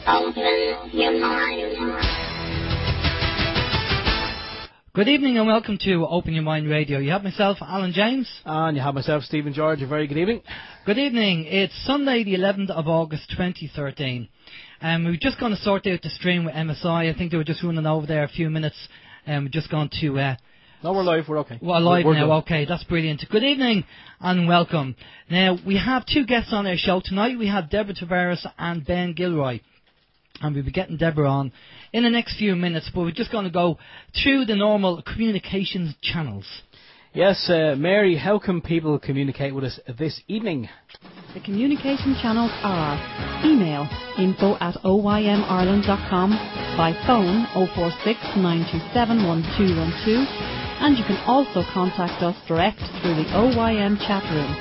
Open your mind. Good evening and welcome to Open Your Mind Radio. You have myself, Alan James. And you have myself, Stephen George. A very good evening. Good evening. It's Sunday the 11th of August 2013. We're just going to sort out the stream with MSI. I think they were just running over there a few minutes. We're just going to... No, we're live. We're okay. We're live we're now. good. Okay, that's brilliant. Good evening and welcome. Now, we have two guests on our show tonight. We have Deborah Taraves and Ben Gilroy. And we'll be getting Deborah on in the next few minutes, but we're just going to go through the normal communications channels. Yes, Mary, how can people communicate with us this evening? The communication channels are email info@oymireland.com, by phone 046 927 1212, and you can also contact us direct through the OYM chat room.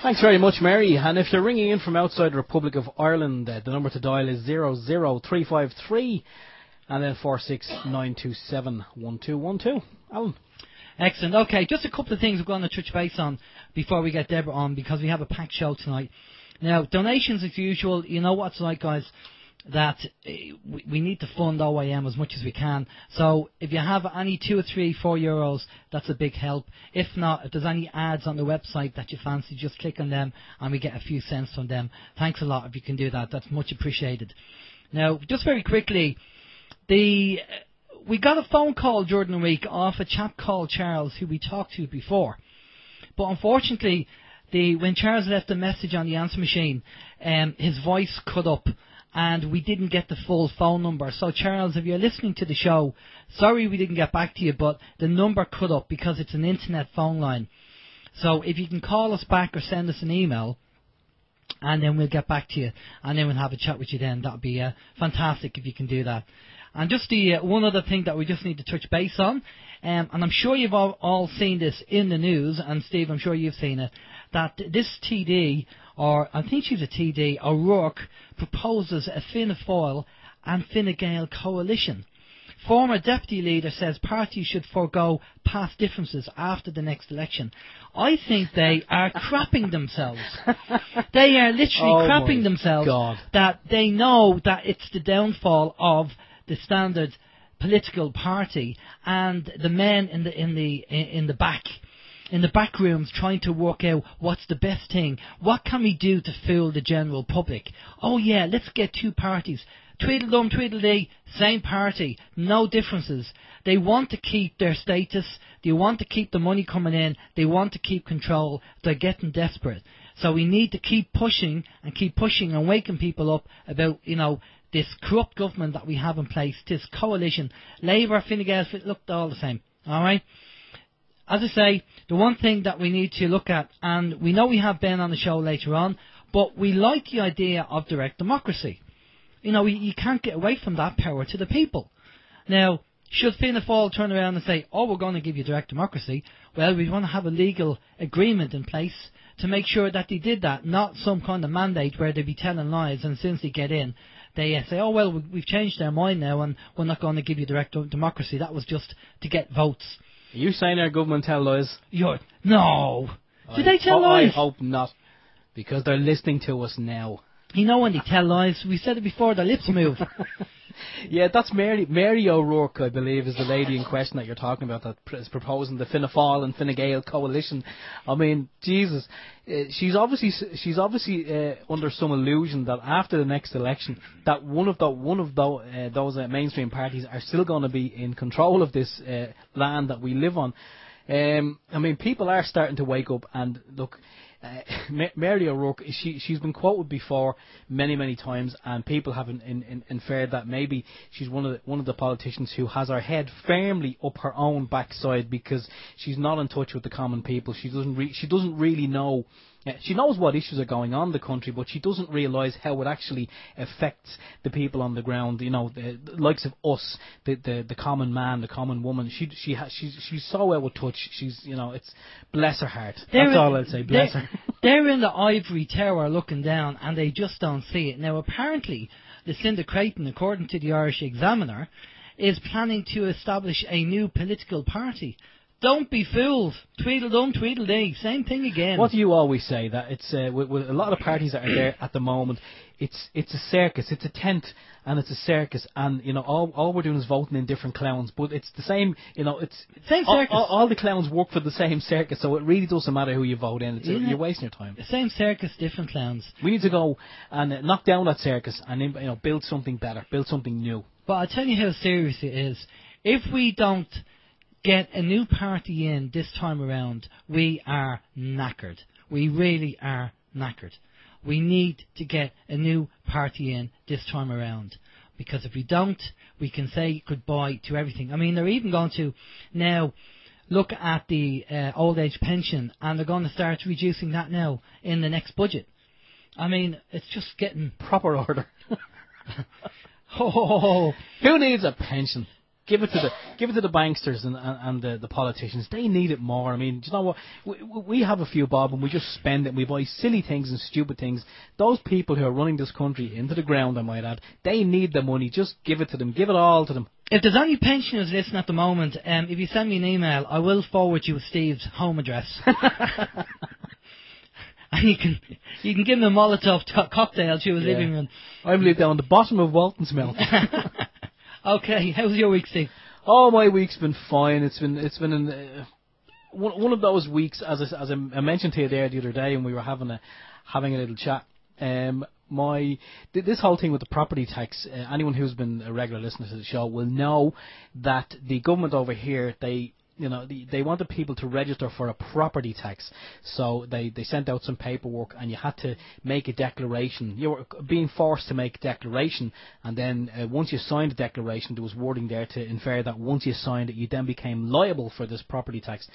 Thanks very much, Mary. And if you're ringing in from outside the Republic of Ireland, the number to dial is 00353 and then 469271212. Alan. Excellent. Okay, just a couple of things we're going to touch base on before we get Deborah on, because we have a packed show tonight. Now, donations as usual. You know what it's like, guys, that we need to fund OYM as much as we can. So if you have any €2 or €3, €4, that's a big help. If not, if there's any ads on the website that you fancy, just click on them and we get a few cents from them. Thanks a lot if you can do that. That's much appreciated. Now, just very quickly, we got a phone call during the week off a chap called Charles, who we talked to before. But unfortunately, when Charles left a message on the answer machine, his voice cut up, and we didn't get the full phone number. So, Charles, if you're listening to the show, sorry we didn't get back to you, but the number cut up because it's an internet phone line. So if you can call us back or send us an email, and then we'll get back to you, and then we'll have a chat with you then. That would be fantastic if you can do that. And just the one other thing that we just need to touch base on, and I'm sure you've all seen this in the news, and Steve, I'm sure you've seen it, that this TD, or I think she's a TD, O'Rourke, proposes a Fianna Fáil and Fine Gael coalition. Former deputy leader says parties should forego past differences after the next election. I think they are crapping themselves. They are literally crapping themselves. God. That they know that it's the downfall of the standard political party, and the men in the back rooms trying to work out what's the best thing. What can we do to fool the general public? Oh yeah, let's get two parties. Tweedledum, Tweedledee, same party, no differences. They want to keep their status. They want to keep the money coming in. They want to keep control. They're getting desperate. So we need to keep pushing and waking people up about, this corrupt government that we have in place, this coalition. Labour, Fine Gael, look, they're all the same. All right? As I say, the one thing that we need to look at, and we know we have Ben on the show later on, but we like the idea of direct democracy. You can't get away from that power to the people. Now, should Fianna Fáil turn around and say, we're going to give you direct democracy, well, we want to have a legal agreement in place to make sure that they did that, not some kind of mandate where they be telling lies, and since they get in, they say, we've changed our mind now and we're not going to give you direct democracy. That was just to get votes. Are you saying our government tell lies? No. Did they tell lies? I hope not, because they're listening to us now. When they tell lies, we said it before, their lips move. Yeah, that's Mary O'Rourke, I believe, is the lady in question that you're talking about, that is proposing the Fianna Fáil and Fine Gael coalition. I mean, Jesus, she's obviously under some illusion that after the next election, that one of those mainstream parties are still going to be in control of this land that we live on. I mean, people are starting to wake up, and look. Mary O'Rourke, she's been quoted before many times, and people have inferred that maybe she's one of the politicians who has her head firmly up her own backside, because she's not in touch with the common people. She doesn't really know. She knows what issues are going on in the country, but she doesn't realise how it actually affects the people on the ground. The likes of us, the common man, the common woman. She's so out of touch. It's bless her heart. That's all I'll say. Bless her. They're in the ivory tower looking down, and they just don't see it. Now, apparently, Lucinda Creighton, according to the Irish Examiner, is planning to establish a new political party Don't be fooled. Tweedledum, Tweedledee. Same thing again. What do you always say? That it's with a lot of parties that are there at the moment, it's a circus, it's a tent, and it's a circus, and all we're doing is voting in different clowns, but it's the same. It's same circus. All the clowns work for the same circus, so it really doesn't matter who you vote in. You're wasting your time. Same circus, different clowns. We need to go and knock down that circus and build something better, build something new. But I'll tell you how serious it is. If we don't get a new party in this time around, we are knackered. We really are knackered. We need to get a new party in this time around. Because if we don't, we can say goodbye to everything. I mean, they're even going to now look at the old age pension, and they're going to start reducing that now in the next budget. I mean, it's just getting... Proper order. Oh, who needs a pension? Give it to the banksters and the politicians. They need it more. I mean, do you know what? We have a few bob and we just spend it. We buy silly things and stupid things. Those people who are running this country into the ground, I might add, they need the money. Just give it to them. Give it all to them. If there's any pensioners listening at the moment, if you send me an email, I will forward you Steve's home address. And you can give him a Molotov cocktail to his living room. I live down the bottom of Walton's Mount. Okay, how's your week, Steve? Oh, my week's been fine. It's been one of those weeks, as I mentioned to you there the other day, and we were having a little chat. This whole thing with the property tax. Anyone who's been a regular listener to the show will know that the government over here, they wanted people to register for a property tax. So they sent out some paperwork, and you had to make a declaration. You were being forced to make a declaration, and then once you signed the declaration, there was wording there to infer that once you signed it, you then became liable for this property tax.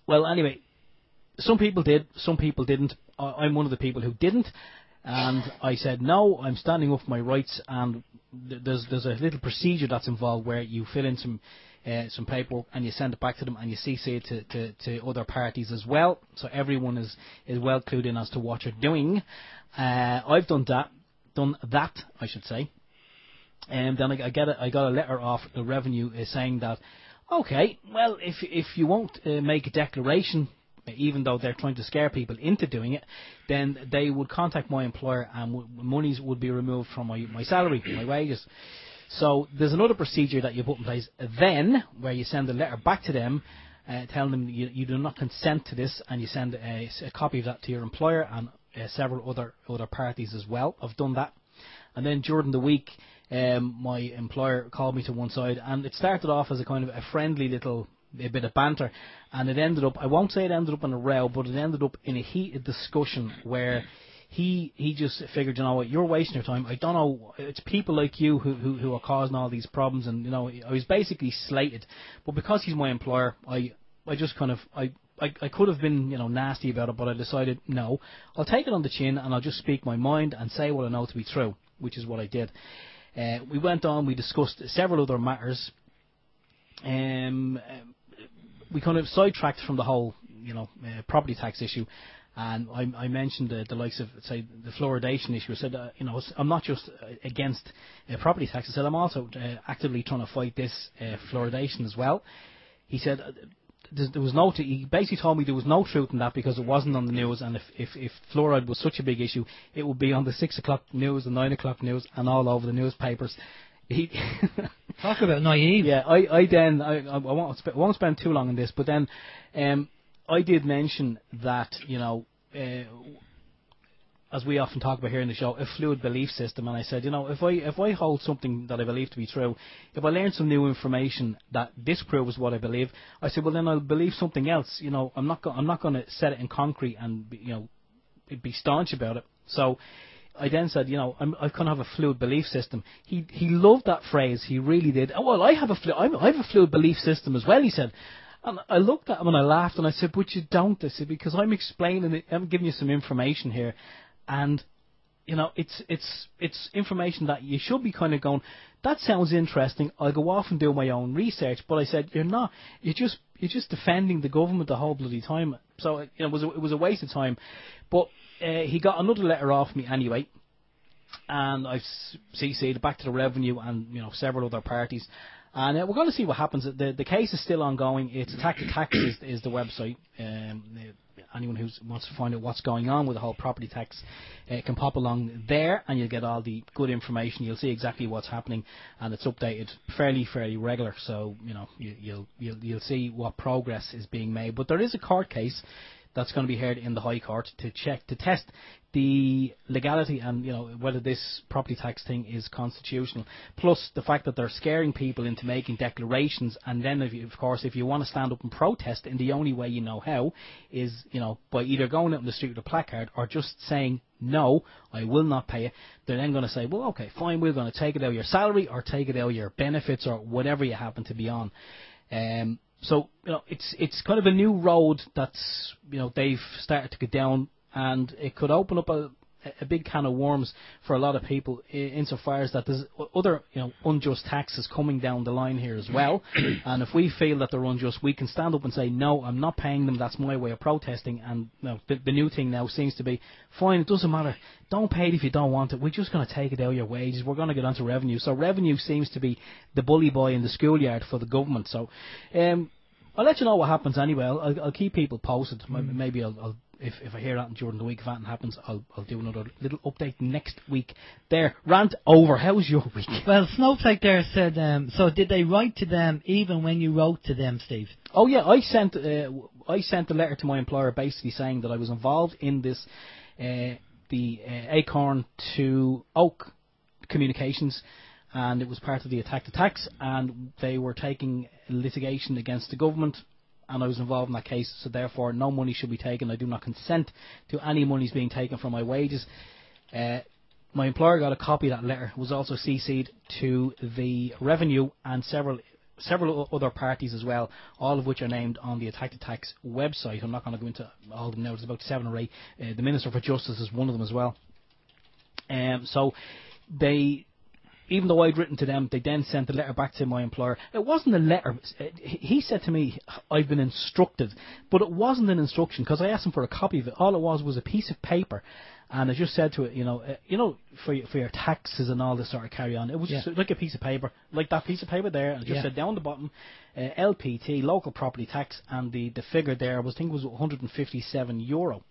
Well, anyway, some people did, some people didn't. I'm one of the people who didn't. And I said, no, I'm standing up for my rights, and there's a little procedure that's involved where you fill in some paperwork and you send it back to them, and you CC it to other parties as well, so everyone is well clued in as to what you're doing. I've done that, I should say. And then I got a letter off the revenue saying that, okay, well, if you won't make a declaration, even though they're trying to scare people into doing it, then they would contact my employer, and monies would be removed from my salary, my wages. So there's another procedure that you put in place then, where you send a letter back to them, telling them you do not consent to this, and you send a copy of that to your employer and several other parties as well. I've done that. And then during the week, my employer called me to one side, and it started off as a kind of a friendly little a bit of banter, and it ended up, I won't say it ended up in a row, but it ended up in a heated discussion where he just figured, you know what, you're wasting your time. I don't know, it's people like you who are causing all these problems, and I was basically slated. But because he's my employer, I just kind of I could have been nasty about it, but I decided no, I'll take it on the chin and I'll just speak my mind and say what I know to be true, which is what I did. We went on, we discussed several other matters. We kind of sidetracked from the whole property tax issue, and I mentioned the likes of, say, the fluoridation issue. I said I'm not just against property tax. I said I'm also actively trying to fight this fluoridation as well. He said there was no. He basically told me there was no truth in that because it wasn't on the news, and if fluoride was such a big issue, it would be on the 6 o'clock news, the 9 o'clock news, and all over the newspapers. Talk about naive. Yeah, I won't spend too long on this, but then I did mention that as we often talk about here in the show, a fluid belief system, and I said, if I hold something that I believe to be true, if I learn some new information that disproves what I believe, I said, well then I'll believe something else. I'm not going to set it in concrete and be staunch about it. So I then said, I kind of have a fluid belief system. He loved that phrase. He really did. Oh, well, I have a fluid belief system as well, he said. And I looked at him and I laughed and I said, but you don't. I said, because I'm explaining it. I'm giving you some information here. And, it's information that you should be kind of going, that sounds interesting. I'll go off and do my own research. But I said, you're not. You're just defending the government the whole bloody time. So, it was a waste of time. But he got another letter off me anyway. and I've CC'd it back to the Revenue and several other parties. And we're going to see what happens. The case is still ongoing. It's Attack the Tax is the website. Anyone who wants to find out what's going on with the whole property tax can pop along there, and you'll get all the good information. You'll see exactly what's happening, and it's updated fairly regular. So you'll see what progress is being made. But there is a court case that's going to be heard in the High Court to test the legality and whether this property tax thing is constitutional. Plus the fact that they're scaring people into making declarations, and then if you want to stand up and protest, and the only way you know how is by either going out in the street with a placard or just saying no, I will not pay it. They're then going to say, well, okay, fine, we're going to take it out of your salary or take it out of your benefits or whatever you happen to be on. So it's kind of a new road that's they've started to go down, and it could open up a big can of worms for a lot of people insofar as that there's other unjust taxes coming down the line here as well. And if we feel that they're unjust, we can stand up and say, no, I'm not paying them, that's my way of protesting. And the new thing now seems to be, fine, it doesn't matter, don't pay it if you don't want it, we're just going to take it out of your wages, we're going to get onto Revenue. So Revenue seems to be the bully boy in the schoolyard for the government. So I'll let you know what happens anyway. I'll keep people posted. Maybe I'll if I hear that during the week, if that happens, I'll do another little update next week. There, rant over. How's your week? Well, Snowflake there said, so did they write to them even when you wrote to them, Steve? Oh yeah, I sent a letter to my employer basically saying that I was involved in this, the Acorn to Oak communications, and it was part of the Attack the Tax, and they were taking litigation against the government, and I was involved in that case, so therefore no money should be taken. I do not consent to any monies being taken from my wages. My employer got a copy of that letter. It was also CC'd to the Revenue and several other parties as well, all of which are named on the Attack the Tax website. I'm not going to go into all of them now. There's about 7 or 8. The Minister for Justice is one of them as well. So they, even though I'd written to them, they then sent a letter back to my employer. It wasn't a letter. He said to me, I've been instructed. But it wasn't an instruction, because I asked him for a copy of it. All it was a piece of paper. And I just said to it, for your taxes and all this sort of carry on. It was just like a piece of paper, like that piece of paper there. And I just said down the bottom, LPT, local property tax, and the figure there was, I think it was €157.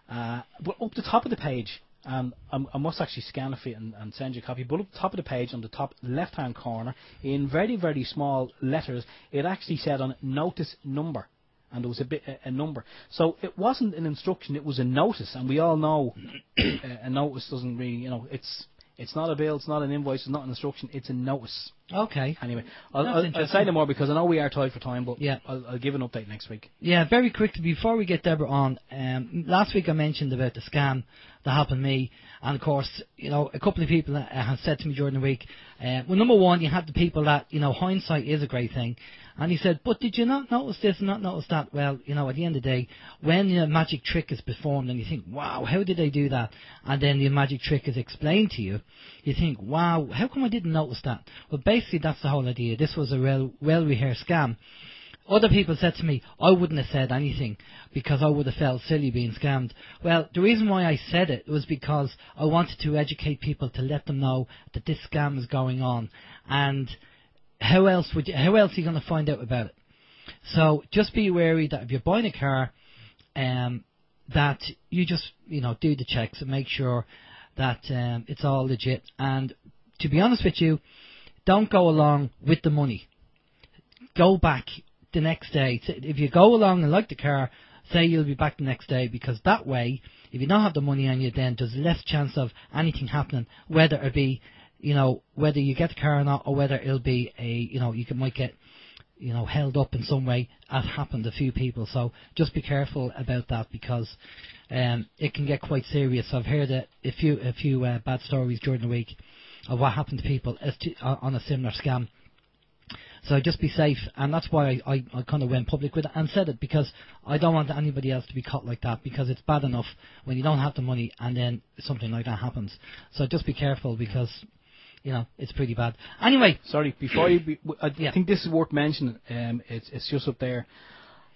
But up the top of the page, I must actually scan it for you and send you a copy, but up the top of the page, on the top left-hand corner, in very, very small letters, it actually said on it, notice number. And there was a number. So it wasn't an instruction, it was a notice. And we all know a notice doesn't really, it's not a bill, it's not an invoice, it's not an instruction, it's a notice. Okay. Anyway, I'll say no more because I know we are tight for time, but I'll give an update next week. Yeah, very quickly, before we get Deborah on, last week I mentioned about the scam that happened to me, and of course, a couple of people have said to me during the week, well, number one, you had the people that, hindsight is a great thing, and he said, but did you not notice this and not notice that? Well, at the end of the day, when a magic trick is performed and you think, wow, how did they do that? And then the magic trick is explained to you, you think, wow, how come I didn't notice that? Well, basically, that's the whole idea. This was a well-rehearsed scam. Other people said to me, I wouldn't have said anything because I would have felt silly being scammed. Well, the reason why I said it was because I wanted to educate people, to let them know that this scam is going on. And how else are you going to find out about it? So just be wary that if you're buying a car, that you just, do the checks and make sure that it's all legit. And to be honest with you, don't go along with the money. Go back the next day. If you go along and like the car, say you'll be back the next day, because that way, if you don't have the money on you, then there's less chance of anything happening, whether it be, whether you get the car or not, or whether it'll be you might get, held up in some way, as happened to a few people. So just be careful about that, because it can get quite serious. I've heard a few bad stories during the week of what happened to people on a similar scam. So just be safe, and that's why I kind of went public with it and said it, because I don't want anybody else to be caught like that, because it's bad enough when you don't have the money and then something like that happens. So just be careful, because it's pretty bad. Anyway, sorry, before you, I think this is worth mentioning. It's just up there.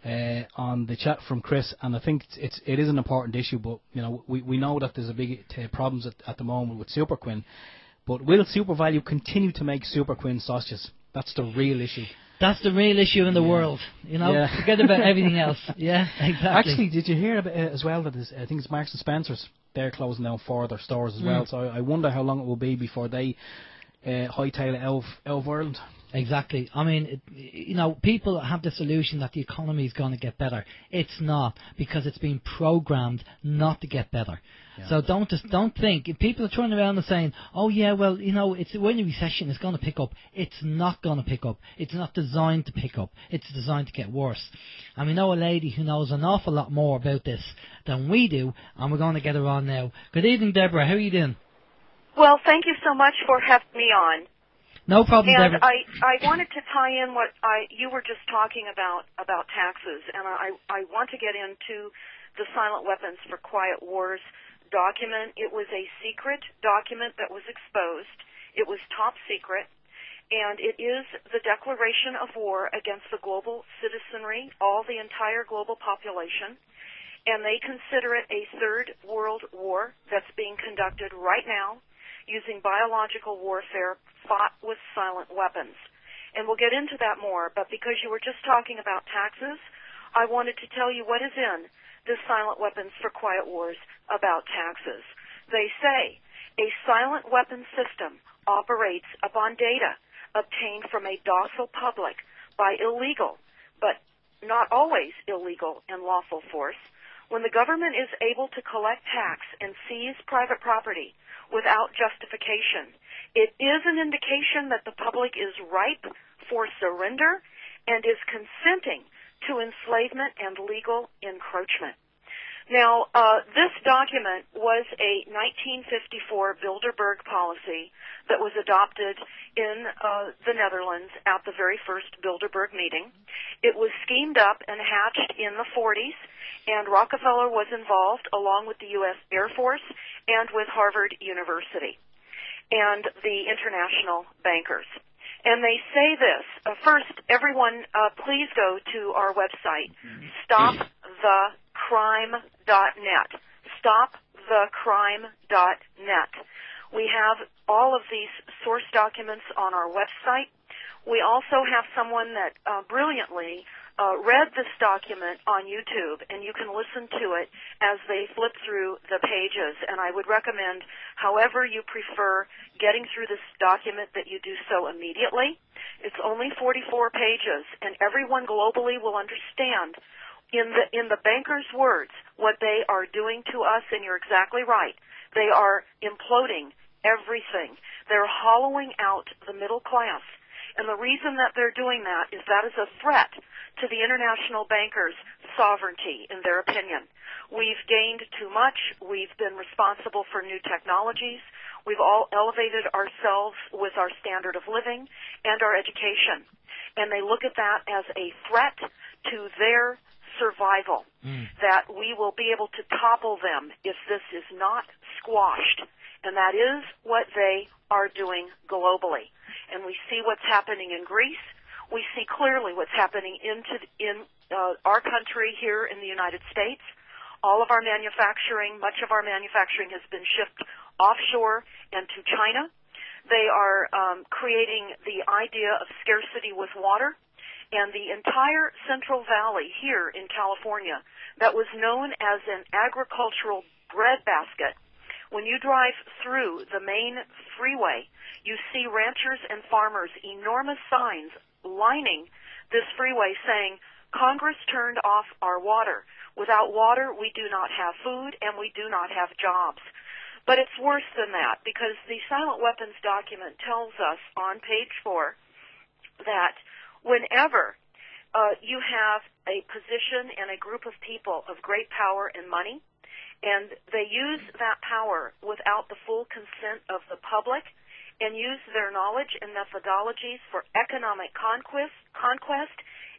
on the chat from Chris, and I think it is an important issue. But we know that there's a big problems at the moment with Super Quinn. But will Super Value continue to make Super Quinn sausages? That's the real issue. That's the real issue in the world. Forget about everything else. Yeah, exactly. Actually, did you hear about, as well that I think it's Marks and Spencer's? They're closing down 4 of their stores as well. So I wonder how long it will be before they hightail it out of Ireland. Exactly. I mean, people have this illusion that the economy is going to get better. It's not, because it's been programmed not to get better. Yeah. So don't think. If people are turning around and saying, "Oh yeah, well, it's when a recession is going to pick up," it's not going to pick up. It's not designed to pick up. It's designed to get worse. And we know a lady who knows an awful lot more about this than we do, and we're going to get her on now. Good evening, Deborah. How are you doing? Well, thank you so much for having me on. No problem, and Deborah. I wanted to tie in what you were just talking about taxes, and I want to get into the Silent Weapons for Quiet Wars document. It was a secret document that was exposed. It was top secret, and it is the declaration of war against the global citizenry, the entire global population, and they consider it a third world war that's being conducted right now using biological warfare fought with silent weapons. And we'll get into that more, but because you were just talking about taxes, I wanted to tell you what is in this Silent Weapons for Quiet Wars about taxes. They say a silent weapons system operates upon data obtained from a docile public by illegal, but not always illegal and lawful force. When the government is able to collect tax and seize private property without justification, it is an indication that the public is ripe for surrender and is consenting to enslavement and legal encroachment. Now, this document was a 1954 Bilderberg policy that was adopted in the Netherlands at the very first Bilderberg meeting. It was schemed up and hatched in the 40s, and Rockefeller was involved along with the U.S. Air Force and with Harvard University and the international bankers. And they say this. First, everyone, please go to our website, stopthecrime.net. Stopthecrime.net. We have all of these source documents on our website. We also have someone that brilliantly read this document on YouTube, and you can listen to it as they flip through the pages. And I would recommend, however you prefer getting through this document, that you do so immediately. It's only 44 pages, and everyone globally will understand, in the bankers' words, what they are doing to us. And you're exactly right. They are imploding everything. They're hollowing out the middle class. And the reason that they're doing that is a threat to the international bankers' sovereignty, in their opinion. We've gained too much. We've been responsible for new technologies. We've all elevated ourselves with our standard of living and our education. And they look at that as a threat to their survival, that we will be able to topple them if this is not squashed. And that is what they are doing globally. And we see what's happening in Greece. We see clearly what's happening in our country here in the United States. All of our manufacturing, much of our manufacturing has been shipped offshore and to China. They are creating the idea of scarcity with water. And the entire Central Valley here in California that was known as an agricultural breadbasket, when you drive through the main freeway, you see ranchers and farmers, enormous signs lining this freeway saying, Congress turned off our water. Without water, we do not have food and we do not have jobs. But it's worse than that, because the Silent Weapons document tells us on page 4 that whenever you have a position and a group of people of great power and money, and they use that power without the full consent of the public and use their knowledge and methodologies for economic conquest,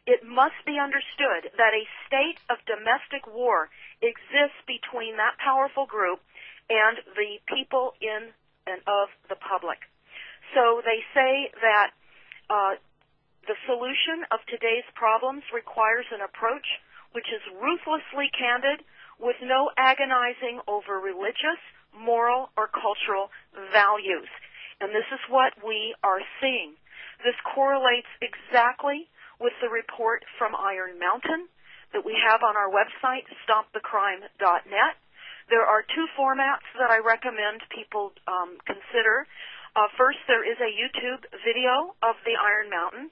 it must be understood that a state of domestic war exists between that powerful group and the people in and of the public. So they say that The solution of today's problems requires an approach which is ruthlessly candid with no agonizing over religious, moral, or cultural values. And this is what we are seeing. This correlates exactly with the report from Iron Mountain that we have on our website, stopthecrime.net. There are two formats that I recommend people consider. First, there is a YouTube video of the Iron Mountain.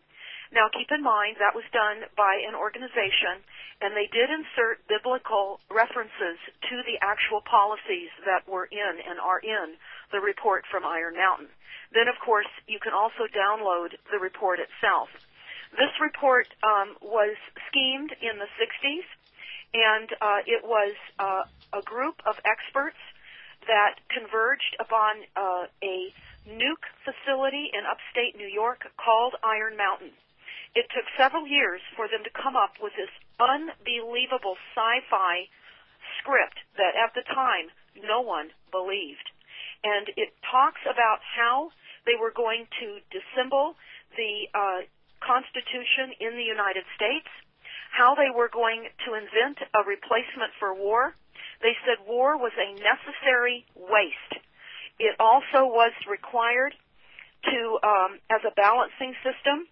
Now, keep in mind, that was done by an organization, and they did insert biblical references to the actual policies that were in and are in the report from Iron Mountain. Then, of course, you can also download the report itself. This report was schemed in the 60s, and it was a group of experts that converged upon a nuke facility in upstate New York called Iron Mountain. It took several years for them to come up with this unbelievable sci-fi script that at the time no one believed. And it talks about how they were going to dissemble the Constitution in the United States, how they were going to invent a replacement for war. They said war was a necessary waste. It also was required to, as a balancing system,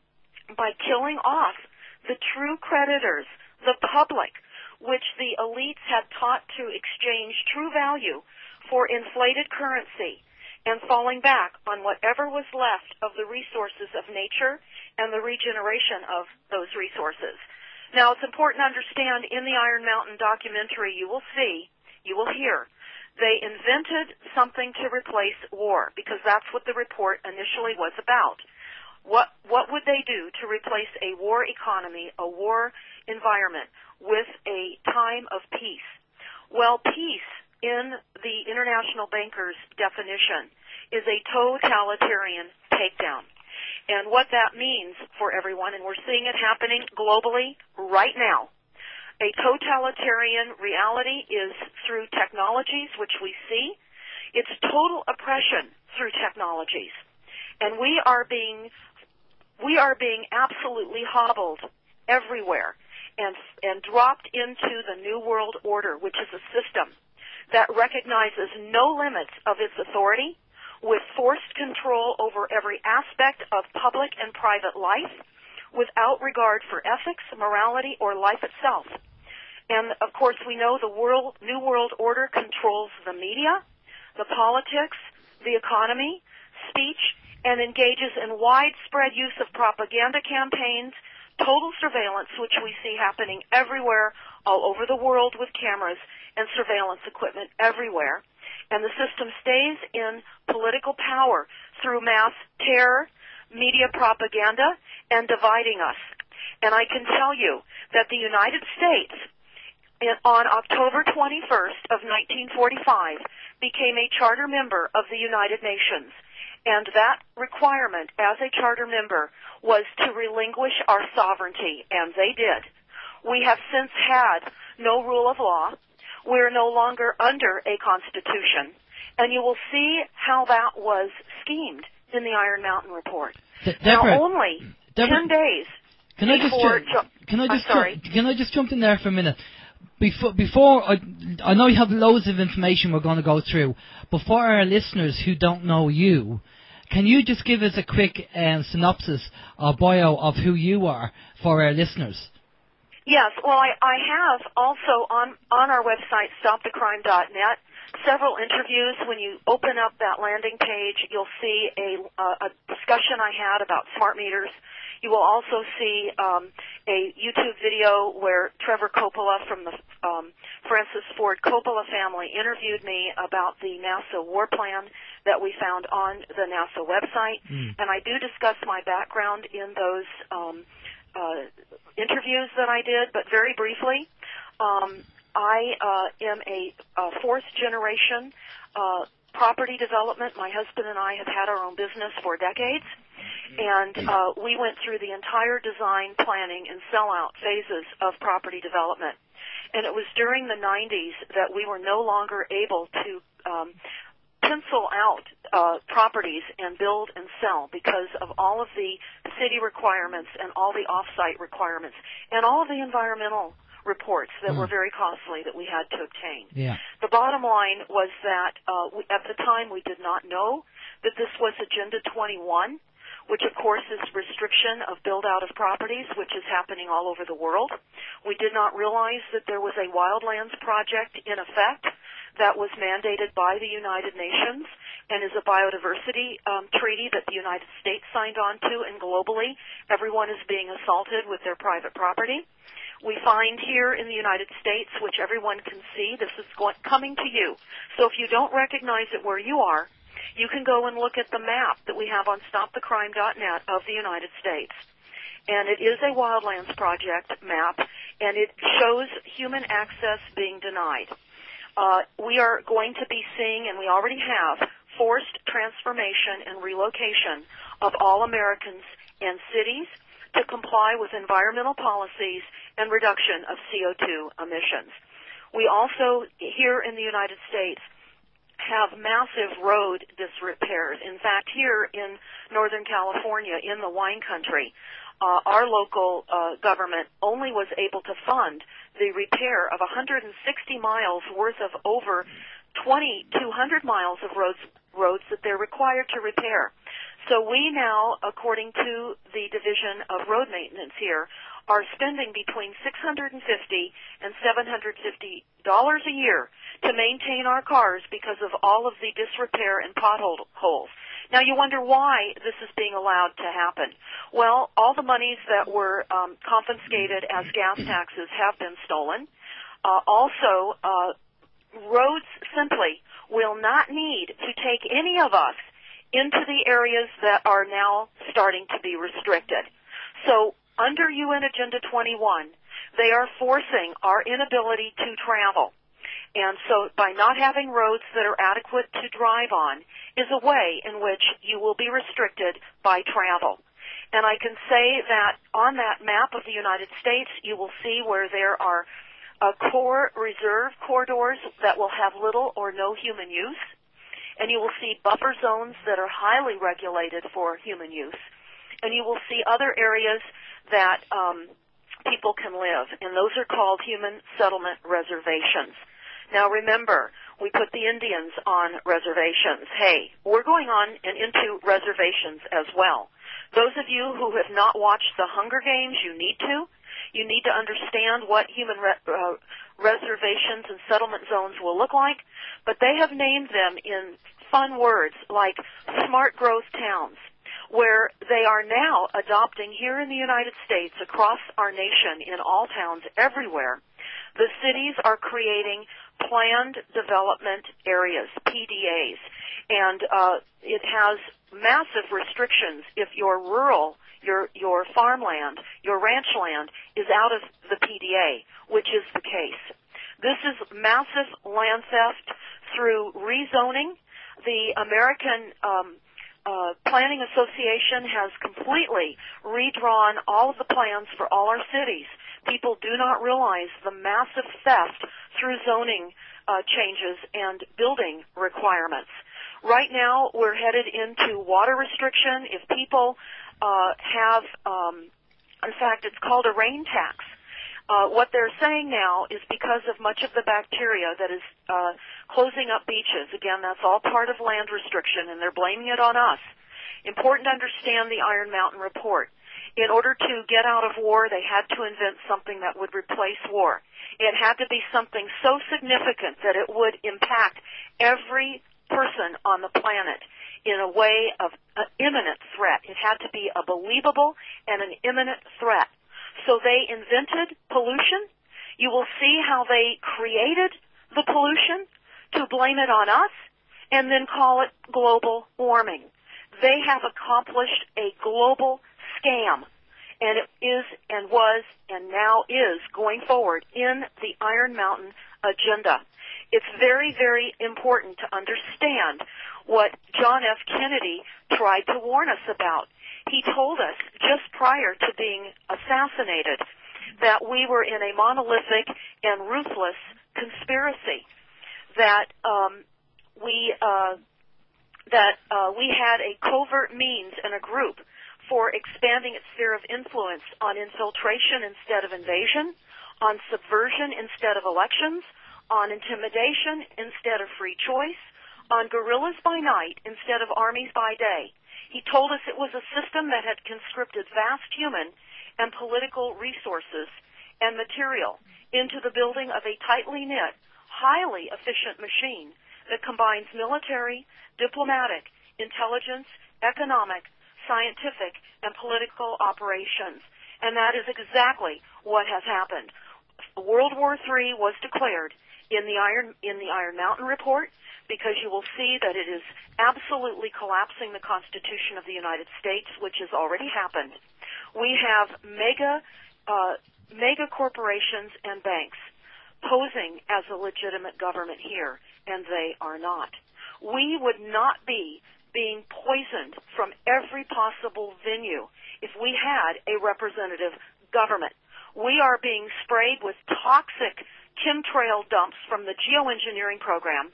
by killing off the true creditors, the public, which the elites had taught to exchange true value for inflated currency, and falling back on whatever was left of the resources of nature and the regeneration of those resources. Now, it's important to understand in the Iron Mountain documentary, you will hear, they invented something to replace war, because that's what the report initially was about. What would they do to replace a war economy, a war environment, with a time of peace? Well, peace, in the international bankers' definition, is a totalitarian takedown. And what that means for everyone, and we're seeing it happening globally right now, a totalitarian reality is through technologies, which we see. It's total oppression through technologies. And we are being absolutely hobbled everywhere and dropped into the New World Order, which is a system that recognizes no limits of its authority, with forced control over every aspect of public and private life, without regard for ethics, morality, or life itself. And, of course, we know the New World Order controls the media, the politics, the economy, speech, and engages in widespread use of propaganda campaigns, total surveillance, which we see happening everywhere, all over the world with cameras and surveillance equipment everywhere. And the system stays in political power through mass terror, media propaganda, and dividing us. And I can tell you that the United States, on October 21st of 1945, became a charter member of the United Nations. And that requirement as a charter member was to relinquish our sovereignty, and they did. We have since had no rule of law. We're no longer under a constitution. And you will see how that was schemed in the Iron Mountain report. Deborah, now, only 10 days can I just jump in there for a minute? Before I know you have loads of information we're going to go through, but for our listeners who don't know you, can you just give us a quick synopsis or bio of who you are for our listeners? Yes, well, I have also on our website, stopthecrime.net, several interviews. When you open up that landing page, you'll see a discussion I had about smart meters. You will also see a YouTube video where Trevor Coppola from the Francis Ford Coppola family interviewed me about the NASA war plan that we found on the NASA website. And I do discuss my background in those interviews that I did, but very briefly, I am a fourth generation property development. My husband and I have had our own business for decades, and we went through the entire design, planning, and sell-out phases of property development. And it was during the 90s that we were no longer able to pencil out properties and build and sell because of all of the city requirements and all the off-site requirements and all of the environmental reports that were very costly that we had to obtain. Yeah. The bottom line was that at the time we did not know that this was Agenda 21, which of course is restriction of build-out of properties, which is happening all over the world. We did not realize that there was a wildlands project in effect that was mandated by the United Nations and is a biodiversity treaty that the United States signed on to, and globally everyone is being assaulted with their private property. We find here in the United States, which everyone can see, this is coming to you. So if you don't recognize it where you are, you can go and look at the map that we have on StopTheCrime.net of the United States. And it is a wildlands project map, and it shows human access being denied. We are going to be seeing, and we already have, forced transformation and relocation of all Americans and cities to comply with environmental policies and reduction of CO2 emissions. We also, here in the United States, have massive road disrepairs. In fact, here in Northern California, in the wine country, our local government only was able to fund the repair of 160 miles worth of over 2,200 miles of roads that they're required to repair. So we now, according to the Division of Road Maintenance here, are spending between $650 and $750 a year to maintain our cars because of all of the disrepair and potholes. Now you wonder why this is being allowed to happen. Well, all the monies that were confiscated as gas taxes have been stolen. Also, roads simply will not need to take any of us into the areas that are now starting to be restricted. So under UN Agenda 21, they are forcing our inability to travel. And so by not having roads that are adequate to drive on is a way in which you will be restricted by travel. And I can say that on that map of the United States, you will see where there are core reserve corridors that will have little or no human use. And you will see buffer zones that are highly regulated for human use. And you will see other areas that people can live, and those are called human settlement reservations. Now remember, we put the Indians on reservations. Hey, we're going on and into reservations as well. Those of you who have not watched the Hunger Games, you need to. You need to understand what human reservations and settlement zones will look like, but they have named them in fun words like smart growth towns, where they are now adopting here in the United States, across our nation, in all towns everywhere. The cities are creating planned development areas, PDAs, and it has massive restrictions if your rural, your farmland, your ranch land is out of the PDA, which is the case. This is massive land theft through rezoning. The American Planning Association has completely redrawn all of the plans for all our cities. People do not realize the massive theft through zoning changes and building requirements. Right now, we're headed into water restriction. If people in fact, it's called a rain tax. What they're saying now is because of much of the bacteria that is closing up beaches. Again, that's all part of land restriction, and they're blaming it on us. Important to understand the Iron Mountain Report. In order to get out of war, they had to invent something that would replace war. It had to be something so significant that it would impact every person on the planet in a way of an imminent threat. It had to be a believable and an imminent threat. So they invented pollution. You will see how they created the pollution to blame it on us and then call it global warming. They have accomplished a global scam, and it is and was and now is going forward in the Iron Mountain agenda. It's very, very important to understand what John F. Kennedy tried to warn us about. He told us just prior to being assassinated that we were in a monolithic and ruthless conspiracy, that we had a covert means and a group for expanding its sphere of influence on infiltration instead of invasion, on subversion instead of elections, on intimidation instead of free choice, on guerrillas by night instead of armies by day. He told us it was a system that had conscripted vast human and political resources and material into the building of a tightly knit, highly efficient machine that combines military, diplomatic, intelligence, economic, scientific, and political operations. And that is exactly what has happened. World War III was declared in the Iron Mountain Report, because you will see that it is absolutely collapsing the Constitution of the United States, which has already happened. We have mega corporations and banks posing as a legitimate government here, and they are not. We would not be being poisoned from every possible venue if we had a representative government. We are being sprayed with toxic chemtrail dumps from the geoengineering program,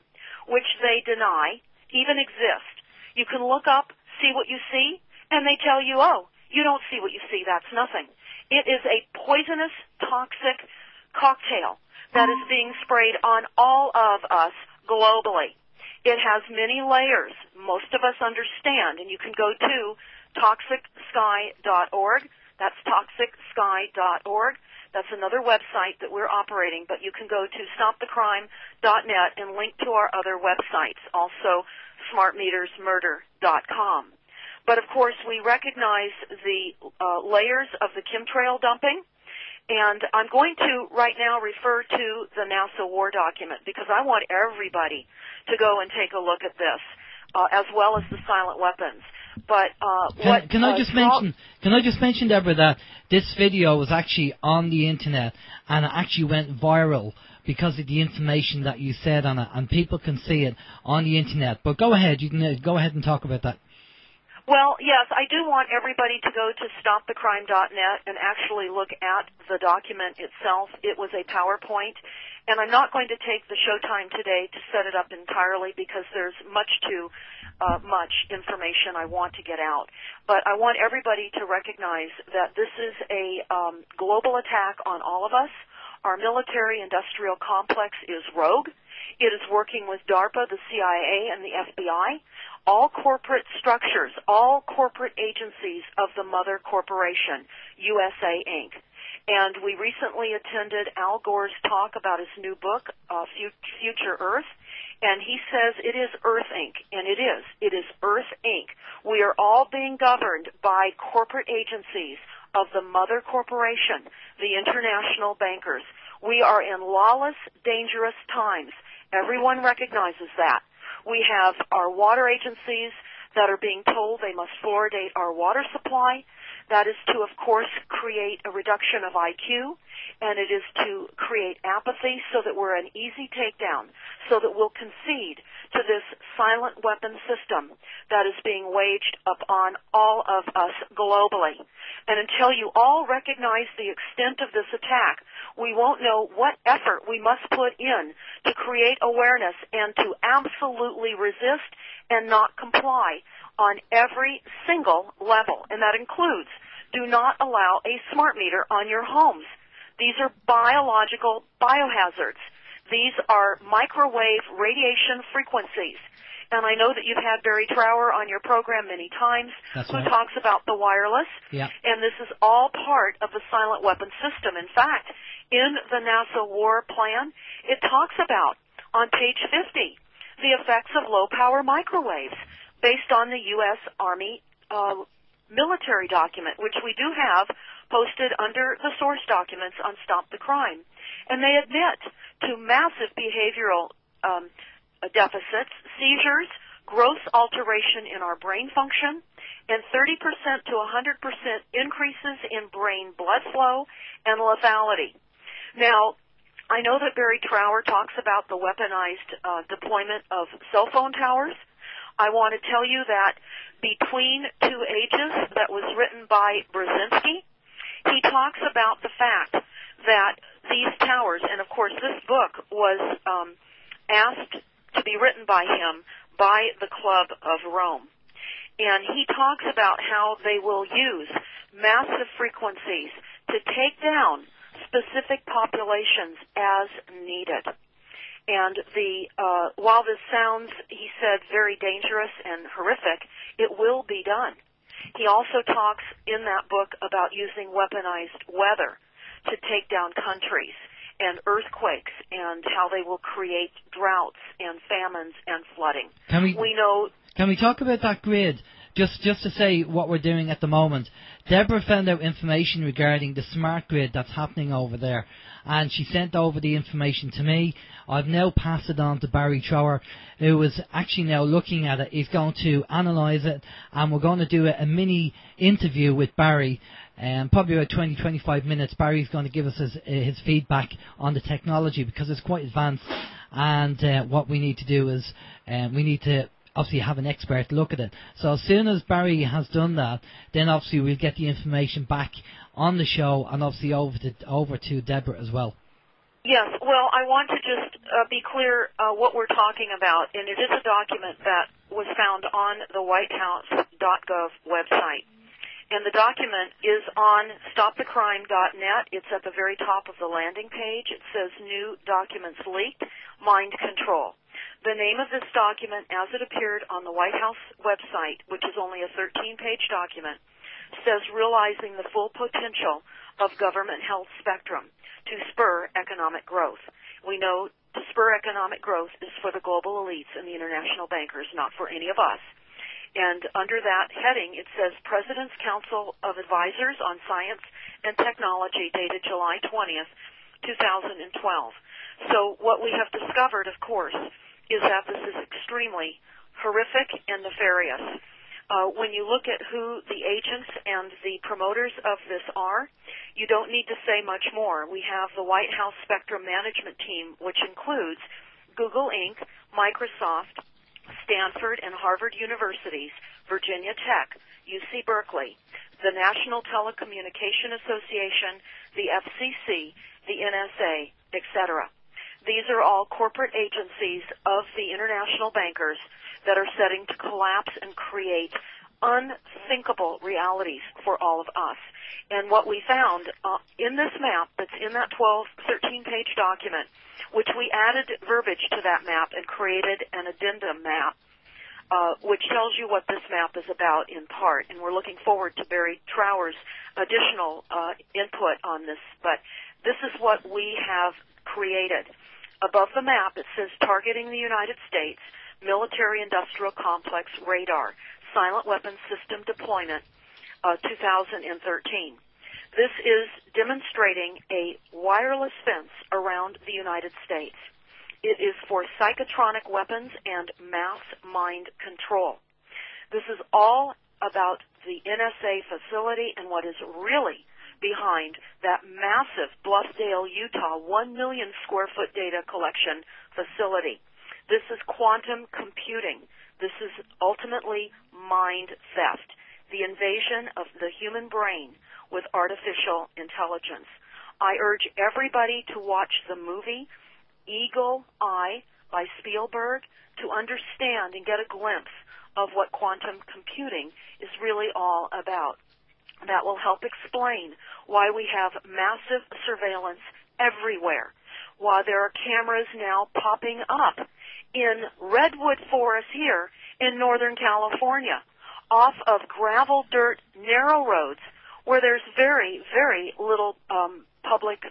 which they deny even exist. You can look up, see what you see, and they tell you, oh, you don't see what you see, that's nothing. It is a poisonous, toxic cocktail that is being sprayed on all of us globally. It has many layers. Most of us understand, and you can go to toxicsky.org. That's toxicsky.org. That's another website that we're operating, but you can go to stopthecrime.net and link to our other websites, also smartmetersmurder.com. But, of course, we recognize the layers of the chemtrail dumping, and I'm going to right now refer to the NASA war document because I want everybody to go and take a look at this, as well as the silent weapons. But can I just mention, Deborah, that this video was actually on the internet and it actually went viral because of the information that you said on it, and people can see it on the internet. But go ahead, you can go ahead and talk about that. Well, yes, I do want everybody to go to stopthecrime.net and actually look at the document itself. It was a PowerPoint, and I'm not going to take the showtime today to set it up entirely because there's much information I want to get out. But I want everybody to recognize that this is a global attack on all of us. Our military-industrial complex is rogue. It is working with DARPA, the CIA, and the FBI. All corporate structures, all corporate agencies of the mother corporation, USA Inc. And we recently attended Al Gore's talk about his new book, Future Earth, and he says it is Earth Inc., and it is. It is Earth Inc. We are all being governed by corporate agencies of the mother corporation, the international bankers. We are in lawless, dangerous times. Everyone recognizes that. We have our water agencies that are being told they must fluoridate our water supply. That is to, of course, create a reduction of IQ, and it is to create apathy so that we're an easy takedown, so that we'll concede to this silent weapon system that is being waged upon all of us globally. And until you all recognize the extent of this attack, we won't know what effort we must put in to create awareness and to absolutely resist and not comply on every single level. And that includes, do not allow a smart meter on your homes. These are biological biohazards. These are microwave radiation frequencies. And I know that you've had Barrie Trower on your program many times, who talks about the wireless. Yeah. And this is all part of the silent weapon system. In fact, in the NASA war plan, it talks about, on page 50, the effects of low-power microwaves based on the U.S. Army military document, which we do have posted under the source documents on Stop the Crime. And they admit to massive behavioral deficits, seizures, gross alteration in our brain function, and 30% to 100% increases in brain blood flow and lethality. Now, I know that Barrie Trower talks about the weaponized deployment of cell phone towers. I want to tell you that Between Two Ages, that was written by Brzezinski, he talks about the fact that these towers, and of course this book was asked to be written by him by the Club of Rome. And he talks about how they will use massive frequencies to take down specific populations as needed. And while this sounds, he said, very dangerous and horrific, it will be done. He also talks in that book about using weaponized weather to take down countries and earthquakes and how they will create droughts and famines and flooding. Can we talk about that grid? Just to say what we're doing at the moment. Deborah found out information regarding the smart grid that's happening over there, and she sent over the information to me. I've now passed it on to Barrie Trower, who is actually now looking at it. He's going to analyse it, and we're going to do a mini interview with Barrie, probably about 20-25 minutes. Barrie's going to give us his feedback on the technology, because it's quite advanced, and what we need to do is we need to obviously have an expert look at it. So as soon as Barrie has done that, then obviously we'll get the information back on the show, and obviously over to Deborah as well. Yes, well, I want to just be clear what we're talking about, and it is a document that was found on the whitehouse.gov website. And the document is on stopthecrime.net. It's at the very top of the landing page. It says New Documents Leaked, Mind Control. The name of this document, as it appeared on the White House website, which is only a 13-page document, says realizing the full potential of government health spectrum to spur economic growth. We know to spur economic growth is for the global elites and the international bankers, not for any of us. And under that heading, it says President's Council of Advisors on Science and Technology, dated July 20th, 2012. So what we have discovered, of course, is that this is extremely horrific and nefarious. When you look at who the agents and the promoters of this are, you don't need to say much more. We have the White House Spectrum Management Team, which includes Google Inc., Microsoft, Stanford and Harvard Universities, Virginia Tech, UC Berkeley, the National Telecommunication Association, the FCC, the NSA, etc. These are all corporate agencies of the international bankers that are setting to collapse and create unthinkable realities for all of us. And what we found in this map that's in that 13-page document, which we added verbiage to that map and created an addendum map, which tells you what this map is about in part. And we're looking forward to Barrie Trower's additional input on this. But this is what we have created. Above the map, it says targeting the United States, military-industrial complex radar, silent weapons system deployment, 2013. This is demonstrating a wireless fence around the United States. It is for psychotronic weapons and mass mind control. This is all about the NSA facility and what is really behind that massive Bluffdale, Utah, 1 million square foot data collection facility. This is quantum computing. This is ultimately mind theft, the invasion of the human brain with artificial intelligence. I urge everybody to watch the movie Eagle Eye by Spielberg to understand and get a glimpse of what quantum computing is really all about. That will help explain why we have massive surveillance everywhere, why there are cameras now popping up in redwood forest here in Northern California, off of gravel, dirt, narrow roads where there's very, very little public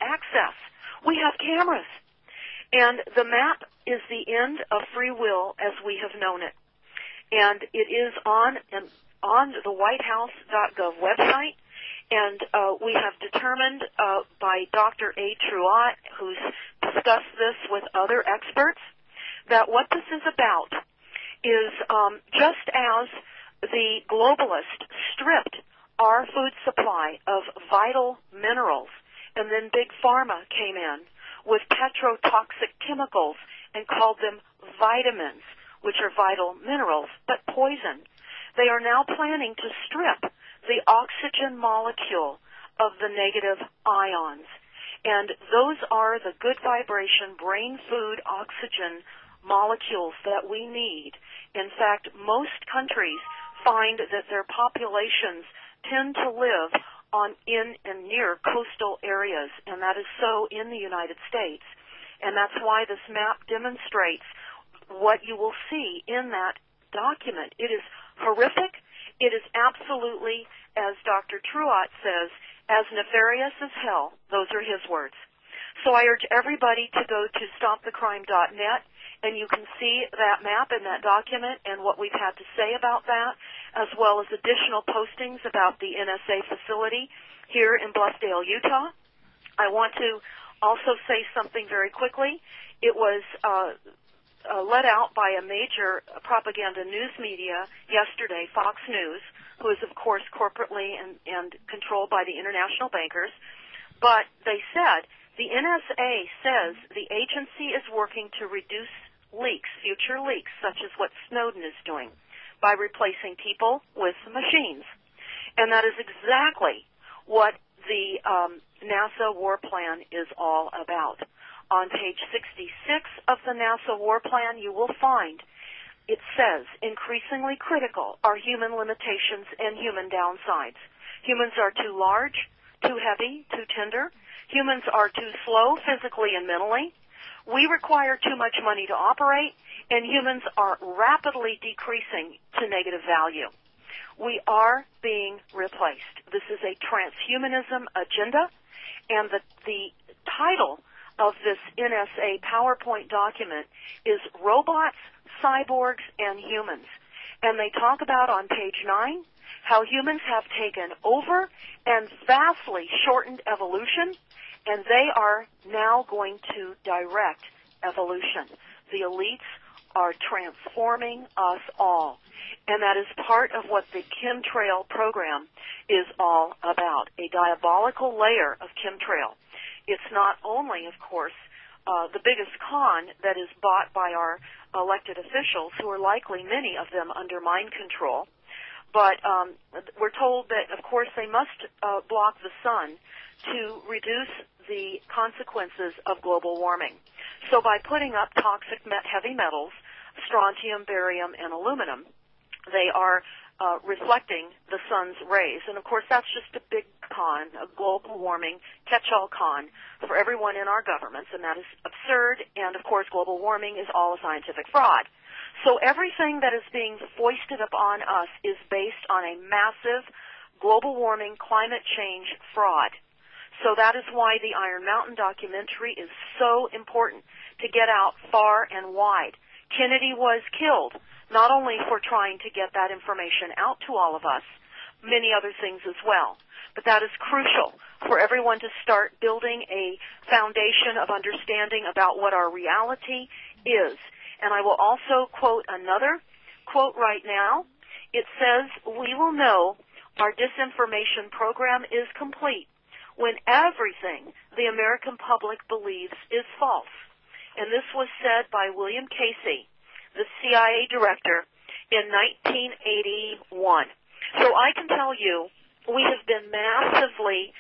access. We have cameras. And the map is the end of free will as we have known it. And it is on the whitehouse.gov website, and we have determined by Dr. A. Truott, who's discussed this with other experts, that what this is about is just as the globalists stripped our food supply of vital minerals, and then Big Pharma came in with petrotoxic chemicals and called them vitamins, which are vital minerals, but poison. They are now planning to strip the oxygen molecule of the negative ions. And those are the good vibration, brain food, oxygen molecules that we need. In fact, most countries find that their populations tend to live in and near coastal areas, and that is so in the United States. And that's why this map demonstrates what you will see in that document. It is horrific. It is absolutely, as Dr. Truott says, as nefarious as hell. Those are his words. So I urge everybody to go to stopthecrime.net, and you can see that map and that document and what we've had to say about that, as well as additional postings about the NSA facility here in Bluffdale, Utah. I want to also say something very quickly. It was let out by a major propaganda news media yesterday, Fox News, who is, of course, corporately and controlled by the international bankers. But they said, the NSA says the agency is working to reduce leaks, future leaks, such as what Snowden is doing, by replacing people with machines. And that is exactly what the NASA war plan is all about. On page 66 of the NASA war plan, you will find it says, increasingly critical are human limitations and human downsides. Humans are too large, too heavy, too tender. Humans are too slow physically and mentally. We require too much money to operate, and humans are rapidly decreasing to negative value. We are being replaced. This is a transhumanism agenda, and the title of this NSA PowerPoint document is Robots, Cyborgs, and Humans. And they talk about on page 9 how humans have taken over and vastly shortened evolution, and they are now going to direct evolution. The elites are transforming us all. And that is part of what the chemtrail program is all about, a diabolical layer of chemtrail. It's not only, of course, the biggest con that is bought by our elected officials, who are likely, many of them, under mind control, but we're told that, of course, they must block the sun to reduce the consequences of global warming. So by putting up toxic heavy metals, strontium, barium, and aluminum, they are reflecting the sun's rays. And, of course, that's just a big con, a global warming catch-all con for everyone in our governments, and that is absurd. And, of course, global warming is all a scientific fraud. So everything that is being foisted upon us is based on a massive global warming, climate change fraud. So that is why the Iron Mountain documentary is so important to get out far and wide. Kennedy was killed, not only for trying to get that information out to all of us, many other things as well. But that is crucial for everyone to start building a foundation of understanding about what our reality is. And I will also quote another quote right now. It says, "We will know our disinformation program is complete when everything the American public believes is false." And this was said by William Casey, the CIA director, in 1981. So I can tell you, we have been massively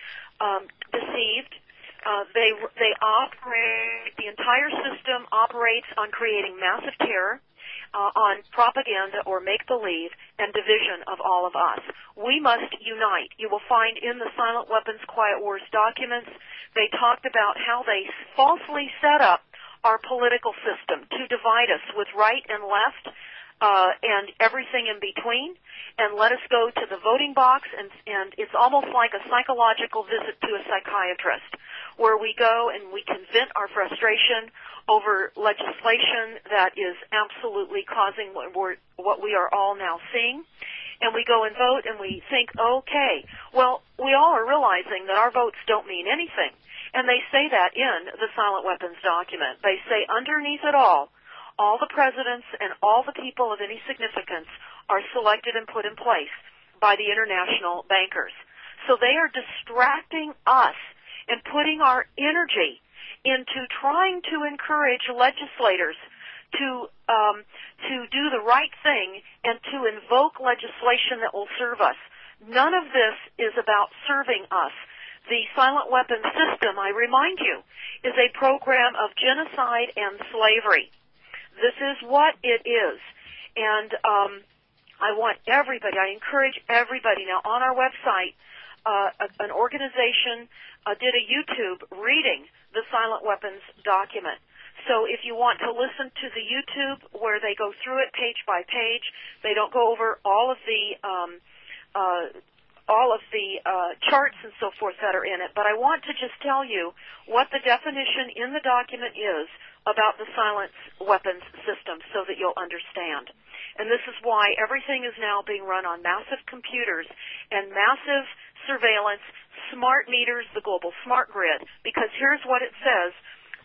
deceived. They operate, the entire system operates on creating massive terror, on propaganda or make-believe, and division of all of us. We must unite. You will find in the Silent Weapons Quiet Wars documents, they talked about how they falsely set up our political system to divide us with right and left and everything in between, and let us go to the voting box, and it's almost like a psychological visit to a psychiatrist, where we go and we can vent our frustration over legislation that is absolutely causing what we are all now seeing. And we go and vote and we think, okay, well, we all are realizing that our votes don't mean anything. And they say that in the Silent Weapons document. They say underneath it all the presidents and all the people of any significance are selected and put in place by the international bankers. So they are distracting us and putting our energy into trying to encourage legislators to do the right thing and to invoke legislation that will serve us. None of this is about serving us. The silent weapons system, I remind you, is a program of genocide and slavery. This is what it is. And I encourage everybody. Now, on our website, an organization did a YouTube reading the silent weapons document. So if you want to listen to the YouTube where they go through it page by page, they don't go over all of the charts and so forth that are in it. But I want to just tell you what the definition in the document is about the silent weapons system so that you'll understand. And this is why everything is now being run on massive computers and massive surveillance, smart meters, the global smart grid, because here's what it says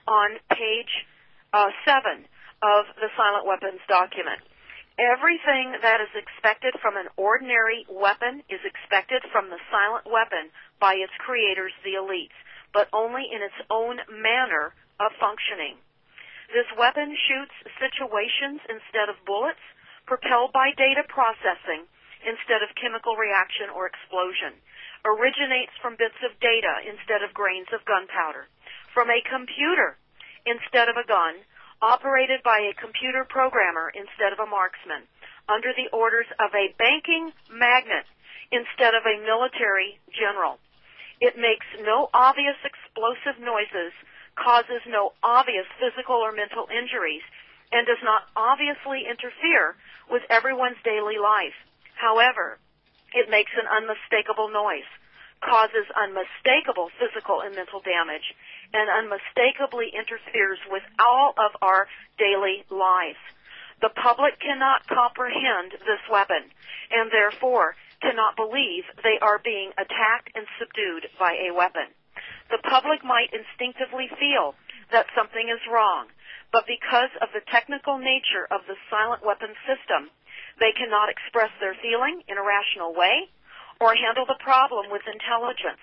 on page 7 of the silent weapons document. Everything that is expected from an ordinary weapon is expected from the silent weapon by its creators, the elites, but only in its own manner of functioning. This weapon shoots situations instead of bullets, propelled by data processing instead of chemical reaction or explosion, originates from bits of data instead of grains of gunpowder, from a computer instead of a gun, operated by a computer programmer instead of a marksman, under the orders of a banking magnate instead of a military general. It makes no obvious explosive noises, causes no obvious physical or mental injuries, and does not obviously interfere with everyone's daily life. However, it makes an unmistakable noise, causes unmistakable physical and mental damage, and unmistakably interferes with all of our daily lives. The public cannot comprehend this weapon, and therefore cannot believe they are being attacked and subdued by a weapon. The public might instinctively feel that something is wrong, but because of the technical nature of the silent weapon system, they cannot express their feeling in a rational way or handle the problem with intelligence.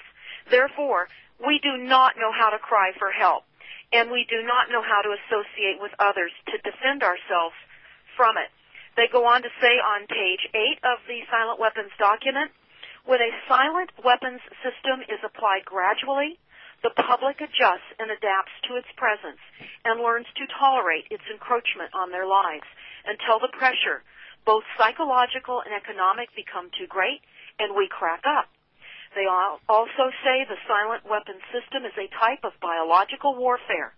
Therefore, we do not know how to cry for help, and we do not know how to associate with others to defend ourselves from it. They go on to say on page 8 of the silent weapons document, when a silent weapons system is applied gradually, the public adjusts and adapts to its presence and learns to tolerate its encroachment on their lives until the pressure, both psychological and economic, become too great and we crack up. They also say the silent weapons system is a type of biological warfare.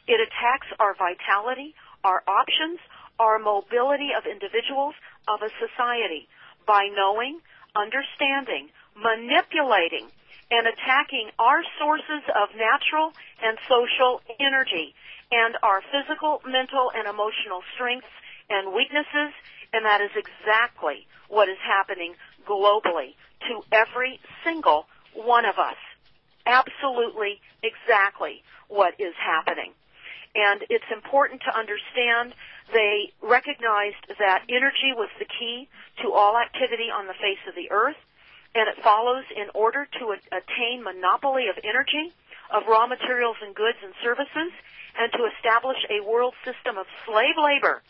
It attacks our vitality, our options, our mobility of individuals, of a society, by knowing, understanding, manipulating, and attacking our sources of natural and social energy and our physical, mental, and emotional strengths and weaknesses, and that is exactly what is happening globally to every single one of us. Absolutely exactly what is happening. And it's important to understand they recognized that energy was the key to all activity on the face of the earth, and it follows in order to attain monopoly of energy, of raw materials and goods and services, and to establish a world system of slave labor,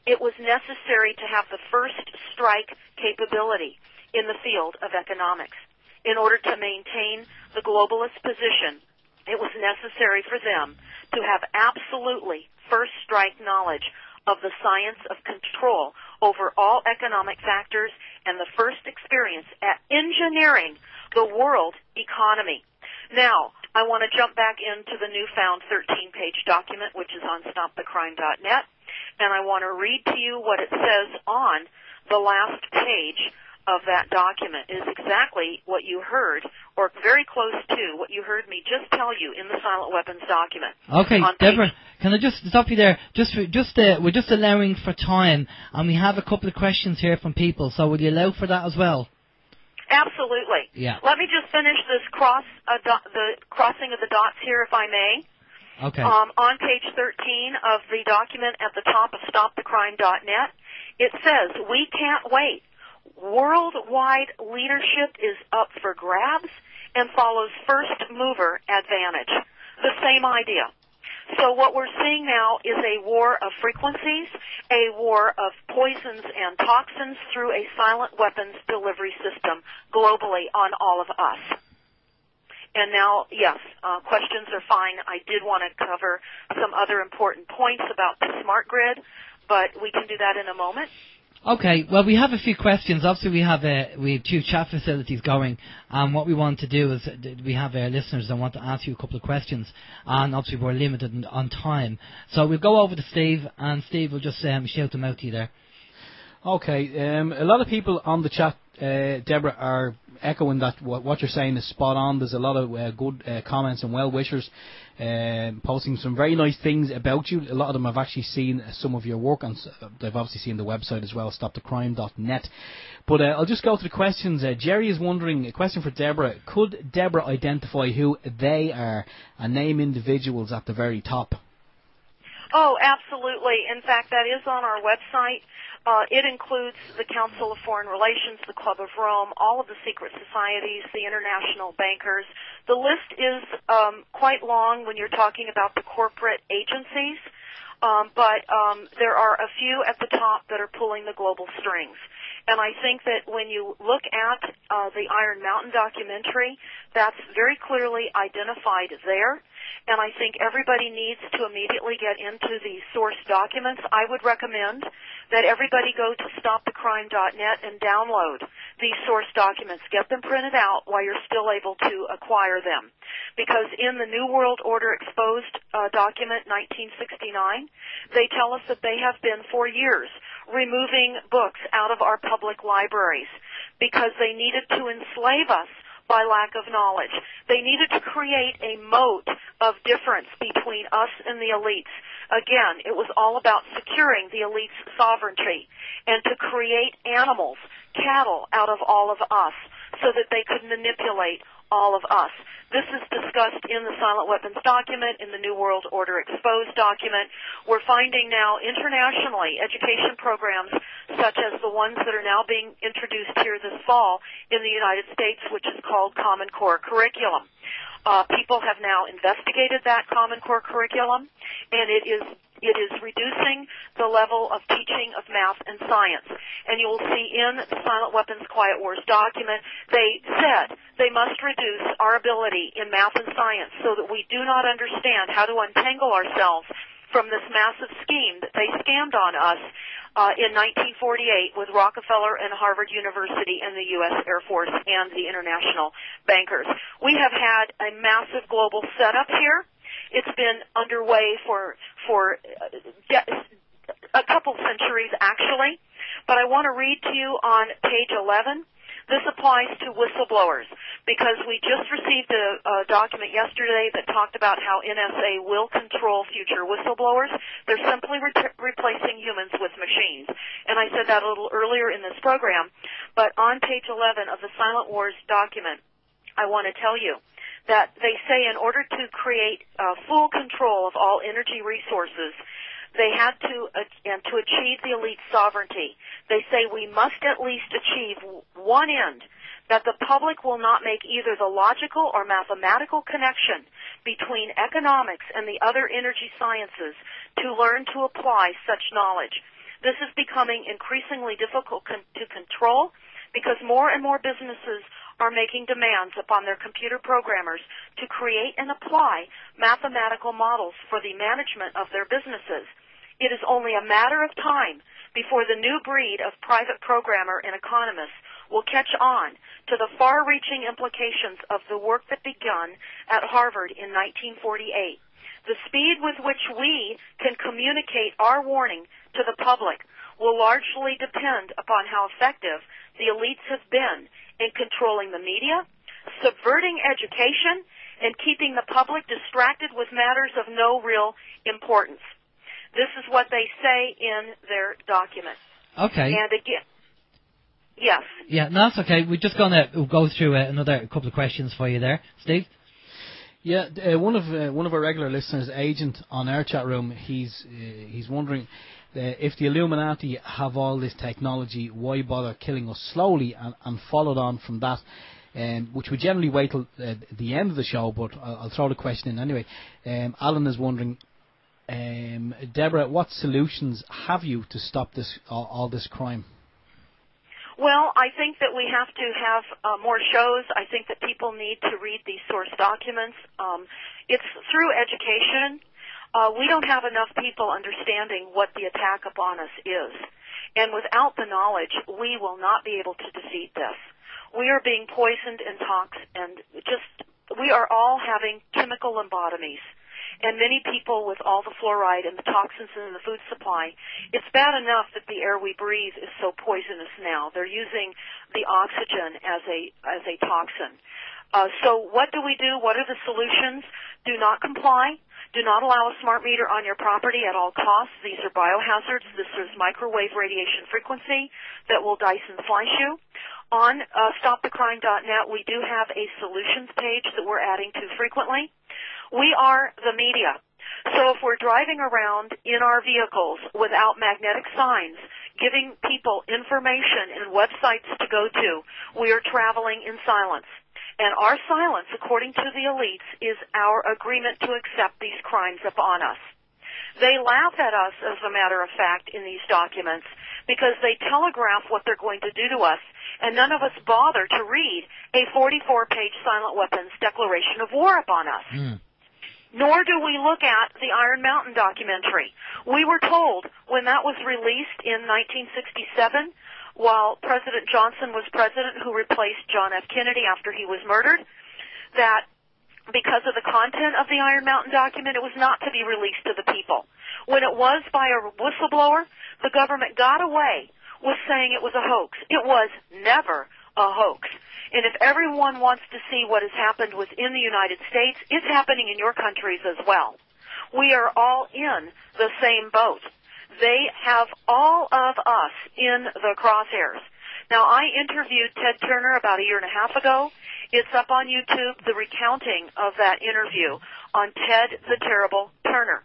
it was necessary to have the first strike capability in the field of economics. In order to maintain the globalist position, it was necessary for them to have absolutely first strike knowledge of the science of control over all economic factors and the first experience at engineering the world economy. Now, I want to jump back into the newfound 13-page document, which is on stopthecrime.net, and I want to read to you what it says on the last page of that document. It is exactly what you heard, or very close to what you heard me just tell you in the silent weapons document. Okay, Deborah, can I just stop you there? We're just allowing for time, and we have a couple of questions here from people, so will you allow for that as well? Absolutely. Yeah. Let me just finish this the crossing of the dots here, if I may. Okay. On page 13 of the document at the top of stopthecrime.net, it says, "We can't wait. Worldwide leadership is up for grabs and follows first mover advantage." The same idea. So what we're seeing now is a war of frequencies, a war of poisons and toxins through a silent weapons delivery system globally on all of us. And now, yes, questions are fine. I did want to cover some other important points about the smart grid, but we can do that in a moment. Okay, well, we have a few questions. Obviously, we have two chat facilities going, and what we want to do is we have listeners that want to ask you a couple of questions, and obviously we're limited on time. So we'll go over to Steve, and Steve will just shout them out to you there. Okay, a lot of people on the chat, Deborah, are echoing that what you're saying is spot on. There's a lot of good comments and well-wishers posting some very nice things about you. A lot of them have actually seen some of your work, and they've obviously seen the website as well, stopthecrime.net. But I'll just go to the questions. Jerry is wondering, a question for Deborah, could Deborah identify who they are and name individuals at the very top? Oh, absolutely. In fact, that is on our website. It includes the Council of Foreign Relations, the Club of Rome, all of the secret societies, the international bankers. The list is quite long when you're talking about the corporate agencies, but there are a few at the top that are pulling the global strings. And I think that when you look at the Iron Mountain documentary, that's very clearly identified there. And I think everybody needs to immediately get into the source documents. I would recommend that everybody go to stopthecrime.net and download these source documents. Get them printed out while you're still able to acquire them. Because in the New World Order Exposed document, 1969, they tell us that they have been for years removing books out of our public libraries because they needed to enslave us by lack of knowledge. They needed to create a moat of difference between us and the elites. Again, it was all about securing the elites' sovereignty and to create animals, cattle, out of all of us so that they could manipulate all of us. This is discussed in the Silent Weapons document, in the New World Order Exposed document. We're finding now internationally education programs such as the ones that are now being introduced here this fall in the United States, which is called Common Core Curriculum. People have now investigated that Common Core Curriculum, and it is reducing the level of teaching of math and science. And you will see in the Silent Weapons Quiet Wars document, they said they must reduce our ability in math and science so that we do not understand how to untangle ourselves from this massive scheme that they scammed on us in 1948 with Rockefeller and Harvard University and the U.S. Air Force and the international bankers. We have had a massive global setup here. It's been underway for a couple centuries, actually. But I want to read to you on page 11. This applies to whistleblowers because we just received a document yesterday that talked about how NSA will control future whistleblowers. They're simply replacing humans with machines. And I said that a little earlier in this program. But on page 11 of the Silent Wars document, I want to tell you that they say in order to create full control of all energy resources, they had to, and to achieve the elite sovereignty, they say we must at least achieve one end, that the public will not make either the logical or mathematical connection between economics and the other energy sciences to learn to apply such knowledge. This is becoming increasingly difficult to control because more and more businesses are making demands upon their computer programmers to create and apply mathematical models for the management of their businesses. It is only a matter of time before the new breed of private programmer and economists will catch on to the far-reaching implications of the work that began at Harvard in 1948. The speed with which we can communicate our warning to the public will largely depend upon how effective the elites have been in controlling the media, subverting education, and keeping the public distracted with matters of no real importance. This is what they say in their document. Okay. And again, yes. Yeah, no, that's okay. We're just going to go through another couple of questions for you there. Steve? Yeah, one of our regular listeners, Agent, on our chat room, he's wondering if the Illuminati have all this technology, why bother killing us slowly? And followed on from that, which we generally wait till the end of the show, but I'll throw the question in anyway. Alan is wondering, Deborah, what solutions have you to stop this all this crime? Well, I think that we have to have more shows. I think that people need to read these source documents. It's through education. We don't have enough people understanding what the attack upon us is. And without the knowledge, we will not be able to defeat this. We are being poisoned and we are all having chemical lobotomies. And many people with all the fluoride and the toxins in the food supply, it's bad enough that the air we breathe is so poisonous now. They're using the oxygen as a toxin. So what do we do? What are the solutions? Do not comply. Do not allow a smart meter on your property at all costs. These are biohazards. This is microwave radiation frequency that will dice and slice you. On stopthecrime.net, we do have a solutions page that we're adding to frequently. We are the media. So if we're driving around in our vehicles without magnetic signs, giving people information and websites to go to, we are traveling in silence. And our silence, according to the elites, is our agreement to accept these crimes upon us. They laugh at us, as a matter of fact, in these documents because they telegraph what they're going to do to us, and none of us bother to read a 44-page silent weapons declaration of war upon us. Nor do we look at the Iron Mountain documentary. We were told when that was released in 1967, while President Johnson was president, who replaced John F. Kennedy after he was murdered, that because of the content of the Iron Mountain document, it was not to be released to the people. When it was by a whistleblower, the government got away with saying it was a hoax. It was never a hoax. And if everyone wants to see what has happened within the United States, it's happening in your countries as well. We are all in the same boat. They have all of us in the crosshairs. Now, I interviewed Ted Turner about a year and a half ago. It's up on YouTube, the recounting of that interview on Ted the Terrible Turner.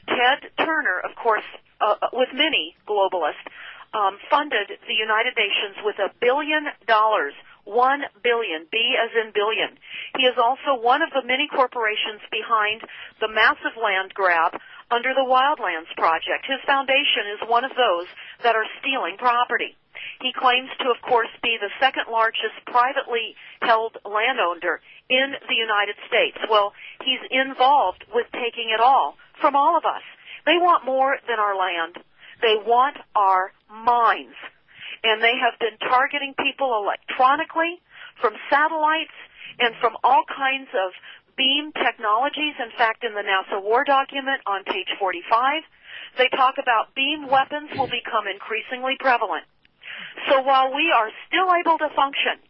Ted Turner, of course, with many globalists, funded the United Nations with $1 billion. 1 billion, B as in billion. He is also one of the many corporations behind the massive land grab under the Wildlands Project. His foundation is one of those that are stealing property. He claims to, of course, be the second largest privately held landowner in the United States. Well, he's involved with taking it all from all of us. They want more than our land. They want our minds. And they have been targeting people electronically from satellites and from all kinds of beam technologies. In fact, in the NASA war document on page 45, they talk about beam weapons will become increasingly prevalent. So while we are still able to function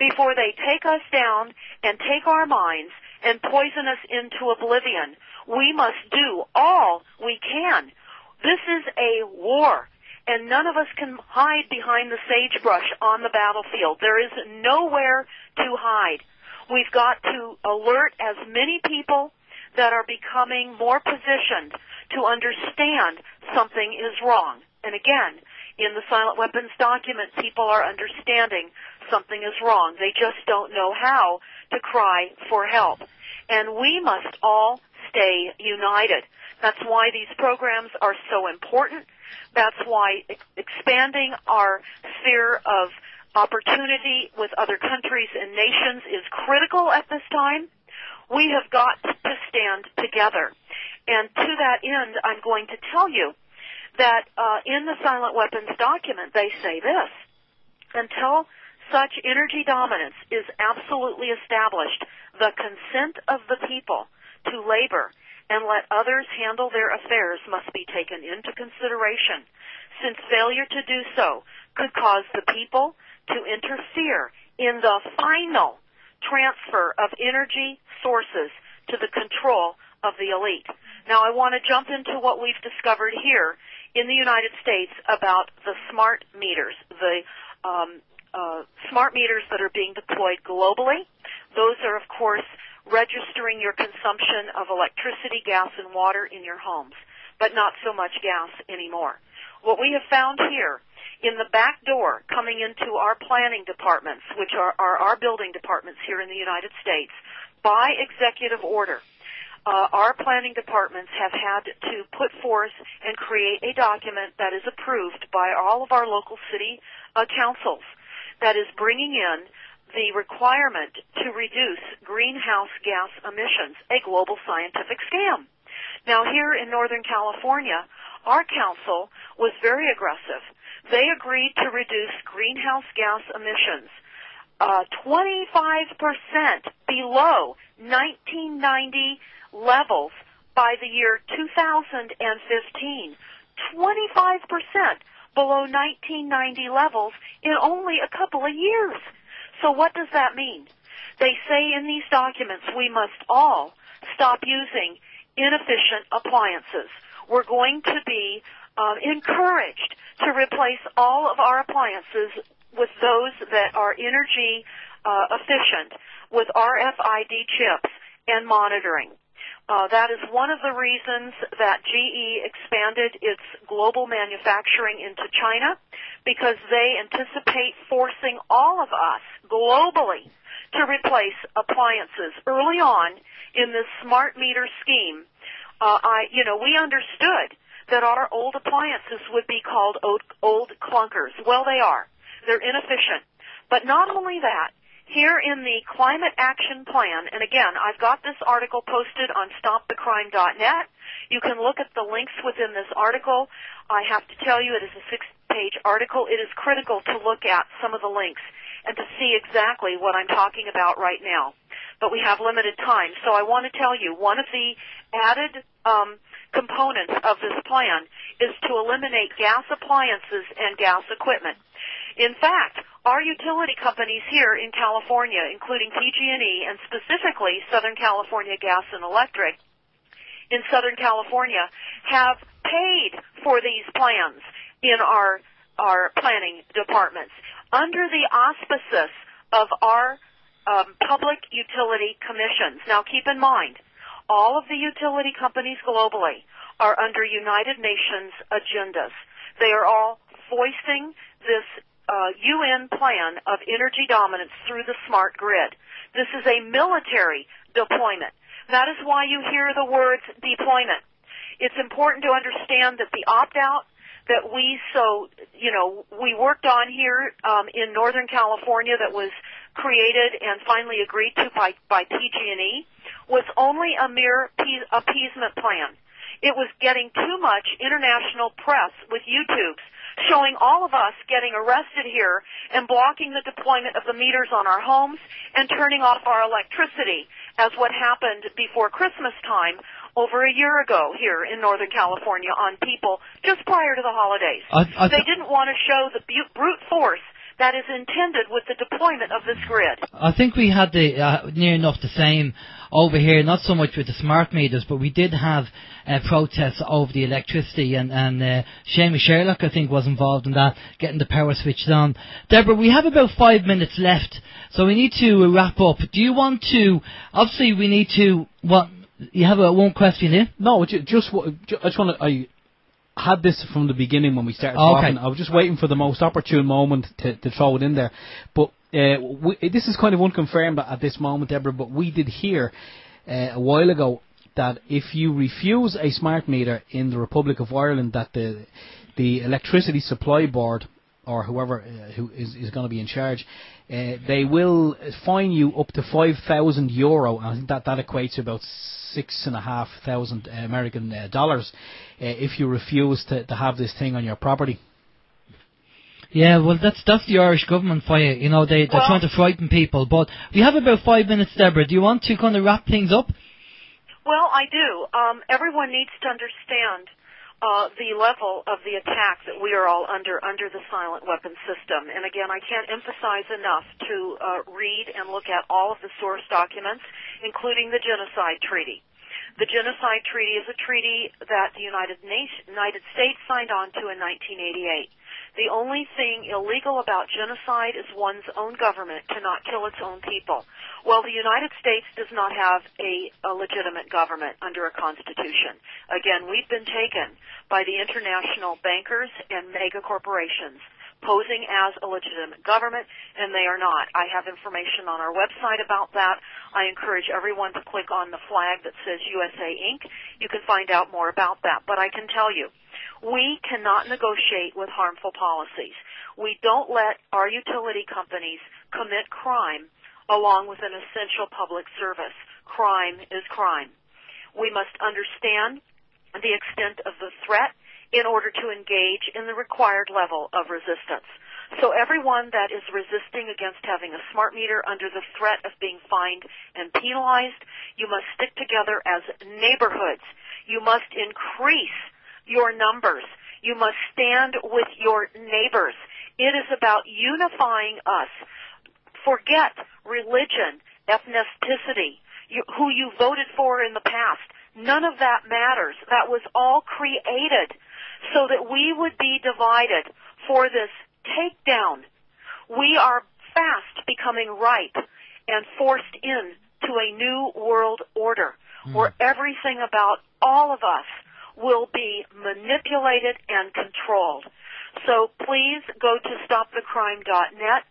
before they take us down and take our minds and poison us into oblivion, we must do all we can. This is a war. And none of us can hide behind the sagebrush on the battlefield. There is nowhere to hide. We've got to alert as many people that are becoming more positioned to understand something is wrong. And again, in the silent weapons document, people are understanding something is wrong. They just don't know how to cry for help. And we must all stay united. That's why these programs are so important. That's why expanding our sphere of opportunity with other countries and nations is critical at this time. We have got to stand together. And to that end, I'm going to tell you that in the silent weapons document, they say this: until such energy dominance is absolutely established, the consent of the people to labor and let others handle their affairs must be taken into consideration, since failure to do so could cause the people to interfere in the final transfer of energy sources to the control of the elite. Now, I want to jump into what we've discovered here in the United States about the smart meters, the smart meters that are being deployed globally. Those are, of course, registering your consumption of electricity, gas, and water in your homes, but not so much gas anymore. What we have found here in the back door coming into our planning departments, which are our building departments here in the United States, by executive order, our planning departments have had to put forth and create a document that is approved by all of our local city councils that is bringing in the requirement to reduce greenhouse gas emissions, a global scientific scam. Now, here in Northern California, our council was very aggressive. They agreed to reduce greenhouse gas emissions 25% below 1990 levels by the year 2015. 25% below 1990 levels in only a couple of years. So what does that mean? They say in these documents we must all stop using inefficient appliances. We're going to be encouraged to replace all of our appliances with those that are energy efficient with RFID chips and monitoring. That is one of the reasons that GE expanded its global manufacturing into China, because they anticipate forcing all of us globally to replace appliances early on in this smart meter scheme. We understood that our old appliances would be called old clunkers. Well, they are. They're inefficient. But not only that, here in the Climate Action Plan, and again, I've got this article posted on stopthecrime.net. You can look at the links within this article. I have to tell you, it is a 6-page article. It is critical to look at some of the links and to see exactly what I'm talking about right now. But we have limited time, so I want to tell you, one of the added components of this plan is to eliminate gas appliances and gas equipment. In fact, our utility companies here in California, including PG&E and specifically Southern California Gas and Electric in Southern California, have paid for these plans in our planning departments under the auspices of our public utility commissions. Now, keep in mind, all of the utility companies globally are under United Nations agendas. They are all foisting this UN plan of energy dominance through the smart grid. This is a military deployment. That is why you hear the words deployment. It's important to understand that the opt-out that we worked on here in Northern California, that was created and finally agreed to by PG&E, was only a mere appeasement plan. It was getting too much international press with YouTubes showing all of us getting arrested here and blocking the deployment of the meters on our homes and turning off our electricity, as what happened before Christmas time over a year ago here in Northern California on people just prior to the holidays. They didn't want to show the brute force that is intended with the deployment of this grid. I think we had the near enough the same over here, not so much with the smart meters, but we did have protests over the electricity, and Seamus Sherlock, I think, was involved in that, getting the power switched on. Deborah, we have about 5 minutes left, so we need to wrap up. Do you want to, obviously we need to, you have one question here? No, I just want to, I had this from the beginning when we started talking. I was just waiting for the most opportune moment to throw it in there. But this is kind of unconfirmed at this moment, Deborah, but we did hear a while ago that if you refuse a smart meter in the Republic of Ireland, that the Electricity Supply Board, or whoever who is going to be in charge, they will fine you up to €5,000. I think that equates to about $6,500 American dollars if you refuse to have this thing on your property. Yeah, well, that's the Irish government for you. You know, they're trying to frighten people. But we have about 5 minutes, Deborah. Do you want to kind of wrap things up? Well, I do. Everyone needs to understand the level of the attack that we are all under the silent weapon system. And again, I can't emphasize enough to read and look at all of the source documents, including the Genocide Treaty. The Genocide Treaty is a treaty that the United States signed on to in 1988. The only thing illegal about genocide is one's own government cannot kill its own people. Well, the United States does not have a legitimate government under a constitution. Again, we've been taken by the international bankers and mega corporations, posing as a legitimate government, and they are not. I have information on our website about that. I encourage everyone to click on the flag that says USA Inc. You can find out more about that. But I can tell you, we cannot negotiate with harmful policies. We don't let our utility companies commit crime along with an essential public service. Crime is crime. We must understand the extent of the threat in order to engage in the required level of resistance. So everyone that is resisting against having a smart meter under the threat of being fined and penalized, you must stick together as neighborhoods. You must increase your numbers. You must stand with your neighbors. It is about unifying us. Forget religion, ethnicity, who you voted for in the past. None of that matters. That was all created so that we would be divided for this takedown. We are fast becoming ripe and forced into a new world order where everything about all of us will be manipulated and controlled. So please go to stopthecrime.net,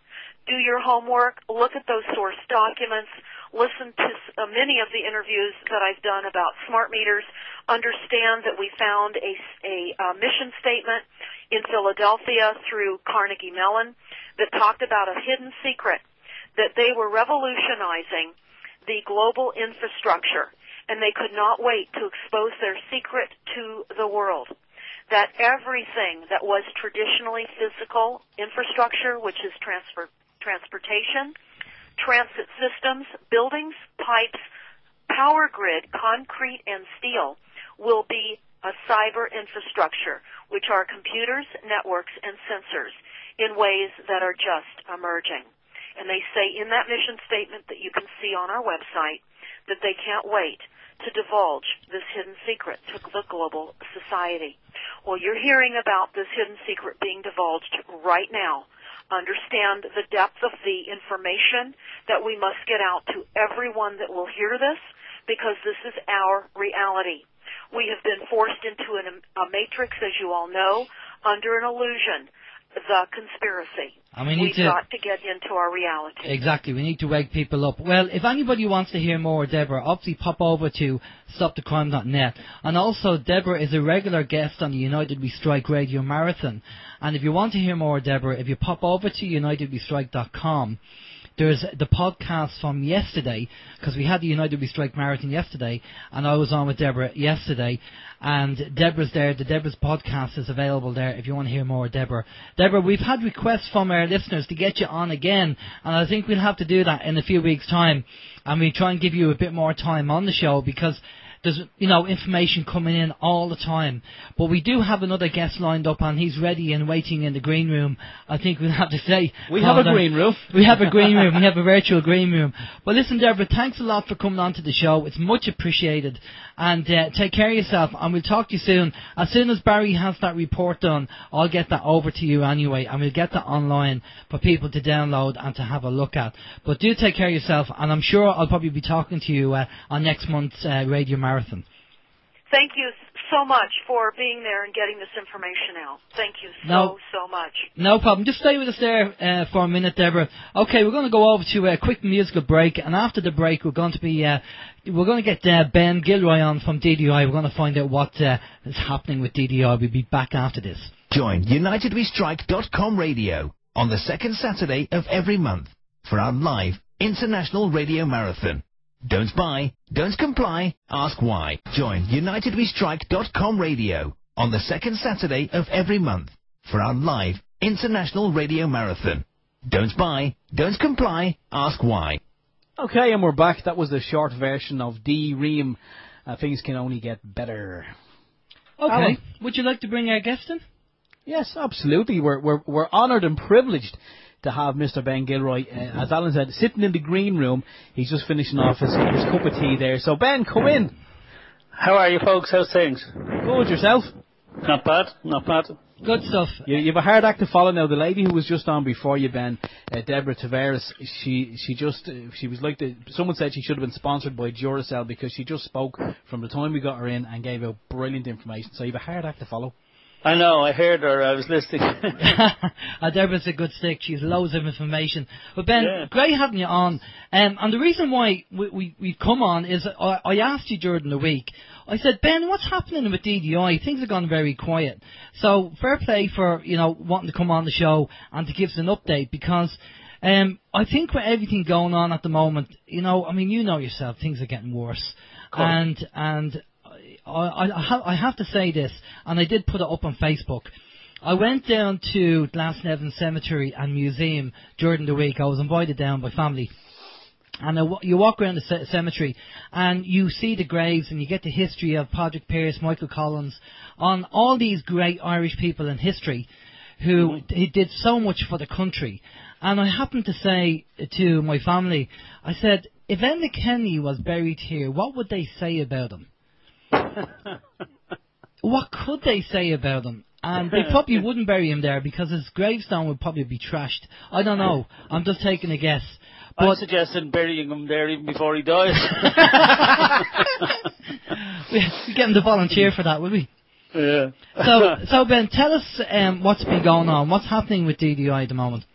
do your homework, look at those source documents, listen to many of the interviews that I've done about smart meters, understand that we found a mission statement in Philadelphia through Carnegie Mellon that talked about a hidden secret, that they were revolutionizing the global infrastructure, and they could not wait to expose their secret to the world. That everything that was traditionally physical infrastructure, which is transportation, transit systems, buildings, pipes, power grid, concrete, and steel, will be a cyber infrastructure, which are computers, networks, and sensors in ways that are just emerging. And they say in that mission statement that you can see on our website that they can't wait to divulge this hidden secret to the global society. Well, you're hearing about this hidden secret being divulged right now. Understand the depth of the information that we must get out to everyone that will hear this, because this is our reality. We have been forced into a matrix, as you all know, under an illusion, the conspiracy. And we've got to get into our reality. Exactly. We need to wake people up. Well, if anybody wants to hear more, Deborah, obviously pop over to stopthecrime.net. And also, Deborah is a regular guest on the United We Strike Radio Marathon. And if you want to hear more, Deborah, if you pop over to unitedwestrike.com, there's the podcast from yesterday, because we had the United We Strike Marathon yesterday, and I was on with Deborah yesterday, and Deborah's there. The Deborah's podcast is available there if you want to hear more, Deborah. Deborah, we've had requests from our listeners to get you on again, and I think we'll have to do that in a few weeks' time, and we try and give you a bit more time on the show, because there's, information coming in all the time. But we do have another guest lined up, and he's ready and waiting in the green room. I think we'll have to say... We have a green room. We have a green room. We have a virtual green room. But listen, Deborah, thanks a lot for coming on to the show. It's much appreciated. And take care of yourself, and we'll talk to you soon. As soon as Barrie has that report done, I'll get that over to you anyway, and we'll get that online for people to download and to have a look at. But do take care of yourself, and I'm sure I'll probably be talking to you on next month's Radio Marathon. Thank you so much for being there and getting this information out. Thank you so much. No problem. Just stay with us there for a minute, Deborah. Okay, we're going to go over to a quick musical break, and after the break we're going to get Ben Gilroy on from DDI. We're going to find out what is happening with DDI. We'll be back after this. Join UnitedWeStrike.com radio on the second Saturday of every month for our live International Radio Marathon. Don't buy, don't comply, ask why. Join UnitedWeStrike.com radio on the second Saturday of every month for our live International Radio Marathon. Don't buy, don't comply, ask why. Okay, and we're back. That was the short version of D-Ream. Things can only get better. Okay. Alan, would you like to bring our guest in? Yes, absolutely. We're honoured and privileged to have Mr. Ben Gilroy, as Alan said, sitting in the green room. He's just finishing off his cup of tea there. So, Ben, come in. How are you folks? How's things? Good, yourself? Not bad. Good stuff. You have a hard act to follow now. The lady who was just on before you, Ben, Deborah Taraves, she was like someone said she should have been sponsored by Duracell, because she just spoke from the time we got her in and gave out brilliant information. So you have a hard act to follow. I know, I heard her, I was listening. Deborah's a good stick, she's loads of information. But Ben, Yeah. great having you on. And the reason why we've come on is I asked you during the week, I said, Ben, what's happening with DDI? Things have gone very quiet. So fair play for, wanting to come on the show and to give us an update, because I think with everything going on at the moment, you know yourself, things are getting worse. Cool. And I have to say this, and I did put it up on Facebook. I went down to Glasnevin Cemetery and Museum during the week. I was invited down by family. And you walk around the cemetery and you see the graves and you get the history of Patrick Pearse, Michael Collins, on all these great Irish people in history who did so much for the country. And I happened to say to my family, I said, if Enda Kenny was buried here, what would they say about him? What could they say about him? And they probably wouldn't bury him there because his gravestone would probably be trashed. I don't know. I'm just taking a guess. I'm suggesting burying him there even before he dies. We get him to volunteer for that, will we? Yeah. So Ben, tell us what's been going on. What's happening with DDI at the moment?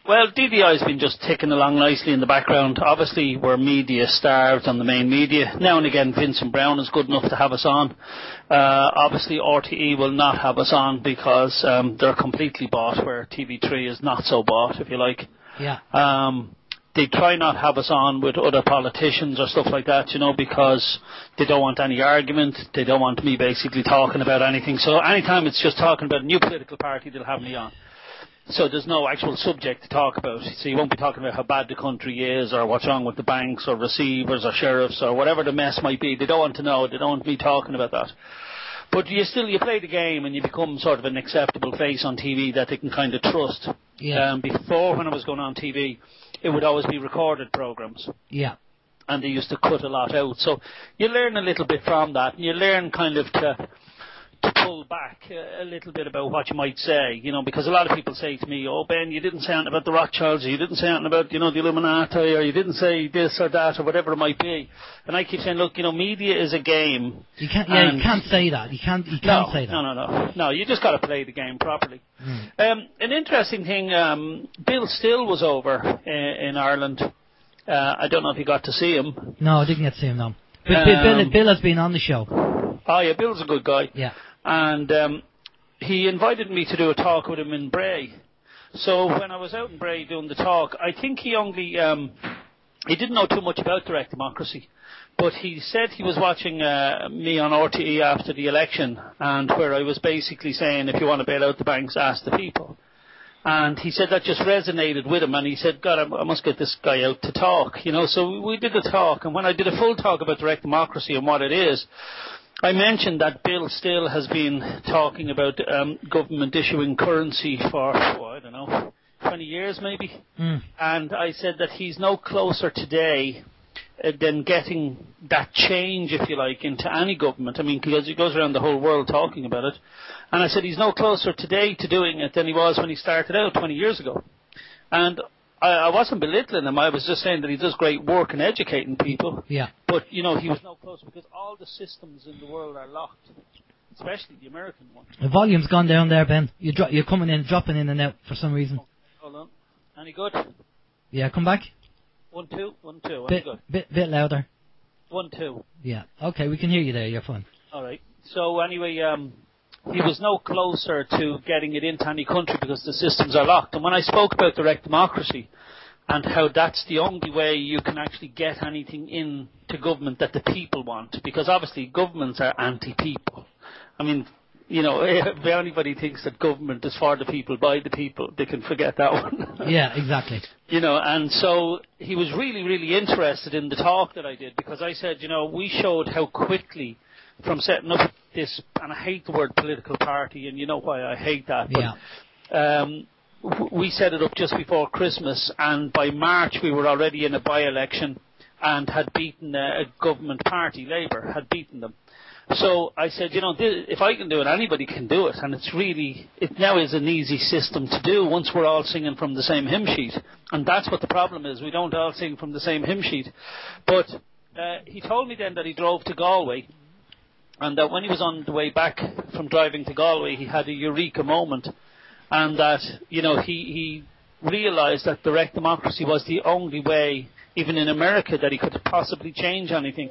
Well, DDI has been just ticking along nicely in the background. Obviously, we're media starved on the main media. Now and again, Vincent Brown is good enough to have us on. Obviously, RTE will not have us on because they're completely bought, where TV3 is not so bought, if you like. Yeah. They try not have us on with other politicians or stuff like that, because they don't want any argument. They don't want me basically talking about anything. So anytime it's just talking about a new political party, they'll have me on. So there's no actual subject to talk about. So you won't be talking about how bad the country is or what's wrong with the banks or receivers or sheriffs or whatever the mess might be. They don't want to know. They don't want me talking about that. But you play the game and you become sort of an acceptable face on TV that they can kind of trust. Yeah. Before, when I was going on TV, it would always be recorded programs. Yeah. And they used to cut a lot out. So you learn a little bit from that, and you learn kind of to pull back a little bit about what you might say, because a lot of people say to me, oh, Ben, you didn't say anything about the Rothschilds, or you didn't say anything about, the Illuminati, or you didn't say this or that, or whatever it might be. And I keep saying, look, media is a game. You can't say that. You can't say that. No, you just got to play the game properly. An interesting thing, Bill Still was over in Ireland. I don't know if you got to see him. No, I didn't get to see him, no. But Bill has been on the show. Oh, yeah, Bill's a good guy. Yeah. And he invited me to do a talk with him in Barrie. So when I was out in Barrie doing the talk, I think he only... he didn't know too much about direct democracy. But he said he was watching me on RTE after the election, and where I was basically saying, if you want to bail out the banks, ask the people. And he said that just resonated with him, and he said, God, I must get this guy out to talk. So we did the talk, and when I did a full talk about direct democracy and what it is, I mentioned that Bill Still has been talking about government issuing currency for, 20 years maybe. And I said that he's no closer today than getting that change, if you like, into any government. I mean, because he goes around the whole world talking about it. And I said he's no closer today to doing it than he was when he started out 20 years ago. And I wasn't belittling him. I was just saying that he does great work in educating people. Yeah. But, he was no closer because all the systems in the world are locked, especially the American one. The volume's gone down there, Ben. You're coming in, dropping in and out for some reason. Hold on. Any good? Yeah, come back. 1, 2, 1, 2. Any good? Bit louder. 1, 2. Yeah. Okay, we can hear you there. You're fine. All right. So anyway, he was no closer to getting it into any country because the systems are locked. And when I spoke about direct democracy and how that's the only way you can actually get anything into government that the people want, because obviously governments are anti-people. I mean, if anybody thinks that government is for the people, by the people, they can forget that one. Yeah, exactly. And so he was really, really interested in the talk that I did, because I said, we showed how quickly from setting up this, and I hate the word political party, and you know why I hate that, but we set it up just before Christmas, and by March we were already in a by-election and had beaten a government party, Labour, had beaten them. So I said, if I can do it, anybody can do it. And it now is an easy system to do once we're all singing from the same hymn sheet. And that's what the problem is. We don't all sing from the same hymn sheet. But he told me then that he drove to Galway, and that when he was on the way back from driving to Galway, he had a eureka moment, and that, he realised that direct democracy was the only way, even in America, that he could possibly change anything.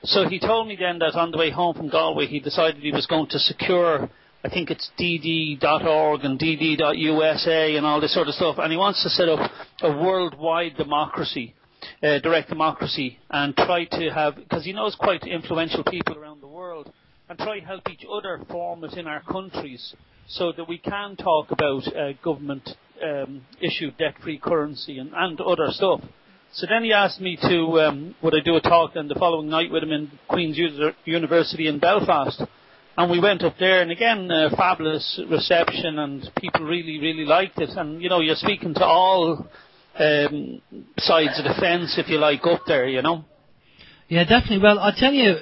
So he told me then that on the way home from Galway, he decided he was going to secure, I think it's dd.org and dd.usa and all this sort of stuff, and he wants to set up a worldwide democracy, direct democracy, and try to have, because he knows quite influential people around the world, and try to help each other form it in our countries so that we can talk about government issued debt-free currency and other stuff. So then he asked me to, would I do a talk then the following night with him in Queen's University in Belfast. And we went up there, and again, fabulous reception, and people really, really liked it. And, you're speaking to all sides of the fence, if you like, up there, Yeah, definitely. Well, I'll tell you,